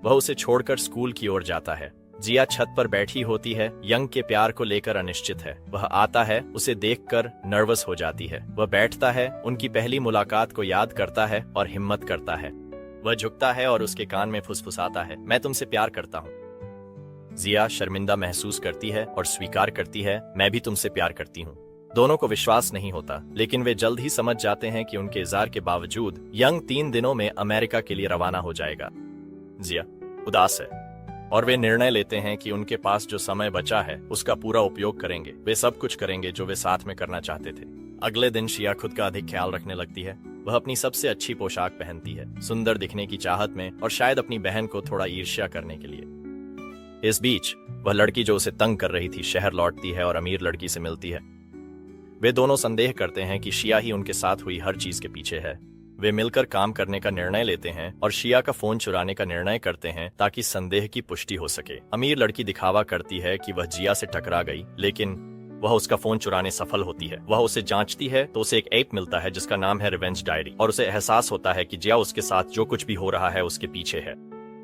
वह उसे छोड़कर स्कूल की ओर जाता है। जिया छत पर बैठी होती है, यंग के प्यार को लेकर अनिश्चित है। वह आता है, उसे देखकर नर्वस हो जाती है। वह बैठता है, उनकी पहली मुलाकात को याद करता है और हिम्मत करता है। वह झुकता है और उसके कान में फुसफुसाता है, मैं तुमसे प्यार करता हूँ। जिया शर्मिंदा महसूस करती है और स्वीकार करती है, मैं भी तुमसे प्यार करती हूँ। दोनों को विश्वास नहीं होता, लेकिन वे जल्द ही समझ जाते हैं कि उनके इज़हार के बावजूद यंग 3 दिनों में अमेरिका के लिए रवाना हो जाएगा। जिया उदास है और वे निर्णय लेते हैं कि उनके पास जो समय बचा है उसका पूरा उपयोग करेंगे। वे सब कुछ करेंगे जो वे साथ में करना चाहते थे। अगले दिन शिया खुद का अधिक ख्याल रखने लगती है। वह अपनी सबसे अच्छी पोशाक पहनती है, सुंदर दिखने की चाहत में और शायद अपनी बहन को थोड़ा ईर्ष्या करने के लिए। इस बीच वह लड़की जो उसे तंग कर रही थी शहर लौटती है और अमीर लड़की से मिलती है। वे दोनों संदेह करते हैं कि शिया ही उनके साथ हुई हर चीज के पीछे है। वे मिलकर काम करने का निर्णय लेते हैं और शिया का फोन चुराने का निर्णय करते हैं ताकि संदेह की पुष्टि हो सके। अमीर लड़की दिखावा करती है कि वह जिया से टकरा गई, लेकिन वह उसका फोन चुराने सफल होती है। वह उसे जांचती है तो उसे एक ऐप मिलता है जिसका नाम है रिवेंज डायरी और उसे एहसास होता है कि जिया उसके साथ जो कुछ भी हो रहा है उसके पीछे है।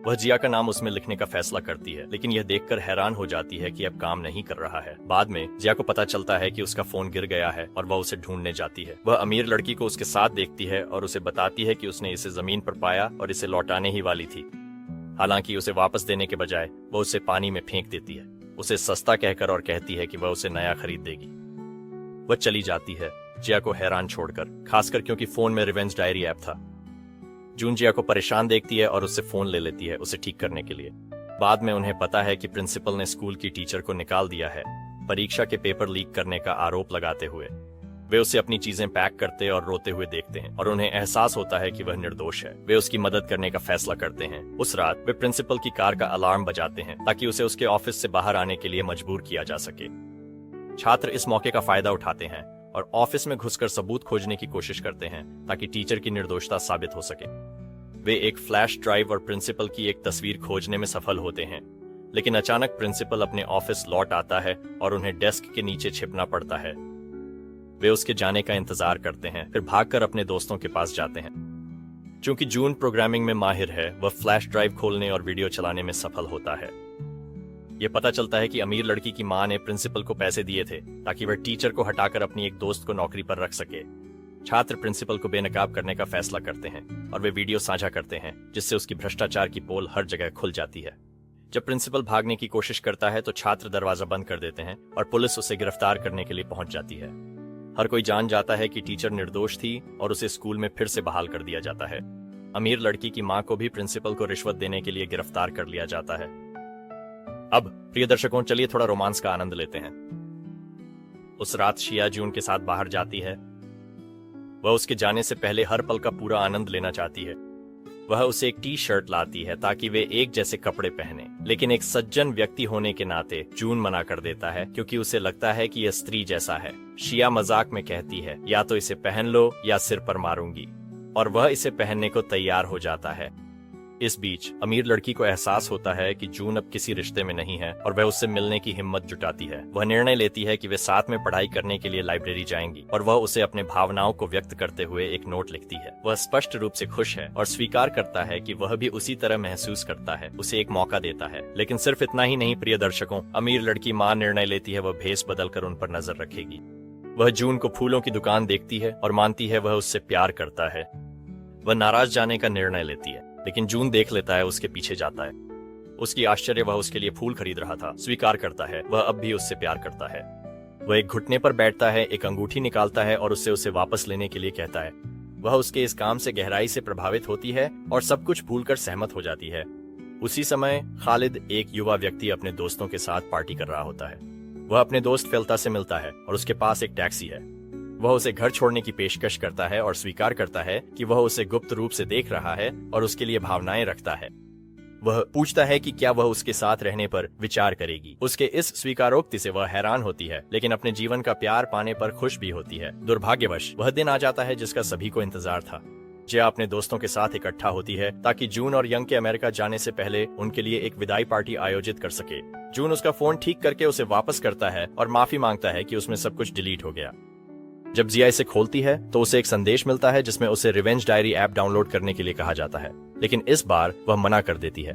वह जिया का नाम उसमें लिखने का फैसला करती है, लेकिन यह देखकर हैरान हो जाती है कि अब काम नहीं कर रहा है। बाद में जिया को पता चलता है कि उसका फोन गिर गया है और वह उसे ढूंढने जाती है। वह अमीर लड़की को उसके साथ देखती है और उसे बताती है कि उसने इसे जमीन पर पाया और इसे लौटाने ही वाली थी। हालांकि उसे वापस देने के बजाय वह उसे पानी में फेंक देती है, उसे सस्ता कहकर, और कहती है कि वह उसे नया खरीद देगी। वह चली जाती है, जिया को हैरान छोड़कर, खासकर क्योंकि फोन में रिवेंज डायरी ऐप था। जून जिया को परेशान देखती है और उससे फोन ले लेती है उसे ठीक करने के लिए। बाद में उन्हें पता है कि प्रिंसिपल ने स्कूल की टीचर को निकाल दिया है, परीक्षा के पेपर लीक करने का आरोप लगाते हुए। वे उसे अपनी चीजें पैक करते और रोते हुए देखते हैं और उन्हें एहसास होता है कि वह निर्दोष है। वे उसकी मदद करने का फैसला करते हैं। उस रात वे प्रिंसिपल की कार का अलार्म बजाते हैं ताकि उसे उसके ऑफिस से बाहर आने के लिए मजबूर किया जा सके। छात्र इस मौके का फायदा उठाते हैं और ऑफिस में घुसकर सबूत खोजने की कोशिश करते हैं ताकि टीचर की निर्दोषता साबित हो सके। वे एक फ्लैश ड्राइव और प्रिंसिपल की एक तस्वीर खोजने में सफल होते हैं, लेकिन अचानक प्रिंसिपल अपने ऑफिस लौट आता है और उन्हें डेस्क के नीचे छिपना पड़ता है। वे उसके जाने का इंतजार करते हैं, फिर भागकर अपने दोस्तों के पास जाते हैं। चूंकि जून प्रोग्रामिंग में माहिर है, वह फ्लैश ड्राइव खोलने और वीडियो चलाने में सफल होता है। यह पता चलता है कि अमीर लड़की की मां ने प्रिंसिपल को पैसे दिए थे ताकि वह टीचर को हटाकर अपनी एक दोस्त को नौकरी पर रख सके। छात्र प्रिंसिपल को बेनकाब करने का फैसला करते हैं और वे वीडियो साझा करते हैं, जिससे उसकी भ्रष्टाचार की पोल हर जगह खुल जाती है। जब प्रिंसिपल भागने की कोशिश करता है तो छात्र दरवाजा बंद कर देते हैं और पुलिस उसे गिरफ्तार करने के लिए पहुंच जाती है। हर कोई जान जाता है कि टीचर निर्दोष थी और उसे स्कूल में फिर से बहाल कर दिया जाता है। अमीर लड़की की मां को भी प्रिंसिपल को रिश्वत देने के लिए गिरफ्तार कर लिया जाता है। अब प्रिय दर्शकों, चलिए थोड़ा रोमांस का आनंद लेते हैं। उस रात शिया जून के साथ बाहर जाती है। वह उसके जाने से पहले हर पल का पूरा आनंद लेना चाहती है। वह उसे एक टी शर्ट लाती है ताकि वे एक जैसे कपड़े पहने, लेकिन एक सज्जन व्यक्ति होने के नाते जून मना कर देता है क्योंकि उसे लगता है कि यह स्त्री जैसा है। शिया मजाक में कहती है, या तो इसे पहन लो या सिर पर मारूंगी, और वह इसे पहनने को तैयार हो जाता है। इस बीच अमीर लड़की को एहसास होता है कि जून अब किसी रिश्ते में नहीं है और वह उससे मिलने की हिम्मत जुटाती है। वह निर्णय लेती है कि वे साथ में पढ़ाई करने के लिए लाइब्रेरी जाएंगी और वह उसे अपने भावनाओं को व्यक्त करते हुए एक नोट लिखती है। वह स्पष्ट रूप से खुश है और स्वीकार करता है कि वह भी उसी तरह महसूस करता है। उसे एक मौका देता है, लेकिन सिर्फ इतना ही नहीं प्रिय दर्शकों, अमीर लड़की मां निर्णय लेती है वह भेष बदलकर उन पर नजर रखेगी। वह जून को फूलों की दुकान देखती है और मानती है वह उससे प्यार करता है। वह नाराज जाने का निर्णय लेती है, लेकिन जून देख लेता है, उसके पीछे जाता है। उसकी आश्चर्य, वह उसके लिए फूल खरीद रहा था, स्वीकार करता है वह अब भी उससे प्यार करता है। वह एक घुटने पर बैठता है, एक अंगूठी निकालता है और उसे वापस लेने के लिए कहता है। वह उसके इस काम से गहराई से प्रभावित होती है और सब कुछ भूलकर सहमत हो जाती है। उसी समय खालिद, एक युवा व्यक्ति, अपने दोस्तों के साथ पार्टी कर रहा होता है। वह अपने दोस्त फेल्ता से मिलता है और उसके पास एक टैक्सी है। वह उसे घर छोड़ने की पेशकश करता है और स्वीकार करता है कि वह उसे गुप्त रूप से देख रहा है और उसके लिए भावनाएं रखता है। वह पूछता है कि क्या वह उसके साथ रहने पर विचार करेगी। उसके इस स्वीकारोक्ति से वह हैरान होती है, लेकिन अपने जीवन का प्यार पाने पर खुश भी होती है। दुर्भाग्यवश वह दिन आ जाता है जिसका सभी को इंतजार था। जिया अपने दोस्तों के साथ इकट्ठा होती है ताकि जून और यंग के अमेरिका जाने से पहले उनके लिए एक विदाई पार्टी आयोजित कर सके। जून उसका फोन ठीक करके उसे वापस करता है और माफी मांगता है कि उसमें सब कुछ डिलीट हो गया। जब जिया इसे खोलती है तो उसे एक संदेश मिलता है जिसमें उसे रिवेंज डायरी ऐप डाउनलोड करने के लिए कहा जाता है, लेकिन इस बार वह मना कर देती है।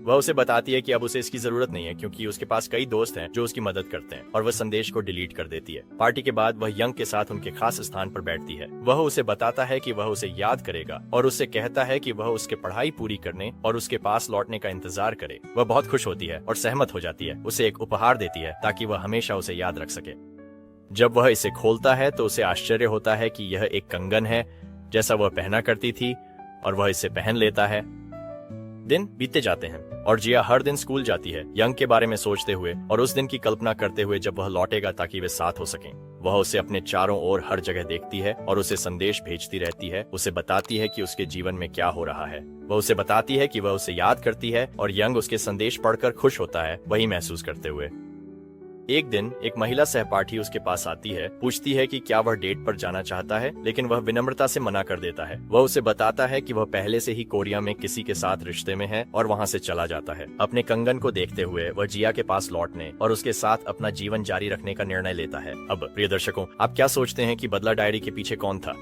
वह उसे बताती है कि अब उसे इसकी जरूरत नहीं है क्योंकि उसके पास कई दोस्त हैं जो उसकी मदद करते हैं, और वह संदेश को डिलीट कर देती है। पार्टी के बाद वह यंग के साथ उनके खास स्थान पर बैठती है। वह उसे बताता है कि वह उसे याद करेगा और उससे कहता है कि वह उसके पढ़ाई पूरी करने और उसके पास लौटने का इंतजार करे। वह बहुत खुश होती है और सहमत हो जाती है। उसे एक उपहार देती है ताकि वह हमेशा उसे याद रख सके। जब वह इसे खोलता है तो उसे आश्चर्य होता है कि यह एक कंगन है जैसा वह पहना करती थी, और वह इसे पहन लेता है। दिन बीतते जाते हैं और जिया हर दिन स्कूल जाती है, यंग के बारे में सोचते हुए और उस दिन की कल्पना करते हुए जब वह लौटेगा ताकि वे साथ हो सकें। वह उसे अपने चारों ओर हर जगह देखती है और उसे संदेश भेजती रहती है। उसे बताती है कि उसके जीवन में क्या हो रहा है। वह उसे बताती है कि वह उसे याद करती है और यंग उसके संदेश पढ़कर खुश होता है, वही महसूस करते हुए। एक दिन एक महिला सहपाठी उसके पास आती है, पूछती है कि क्या वह डेट पर जाना चाहता है, लेकिन वह विनम्रता से मना कर देता है। वह उसे बताता है कि वह पहले से ही कोरिया में किसी के साथ रिश्ते में है और वहां से चला जाता है। अपने कंगन को देखते हुए वह जिया के पास लौटने और उसके साथ अपना जीवन जारी रखने का निर्णय लेता है। अब प्रिय दर्शकों, आप क्या सोचते हैं कि बदला डायरी के पीछे कौन था?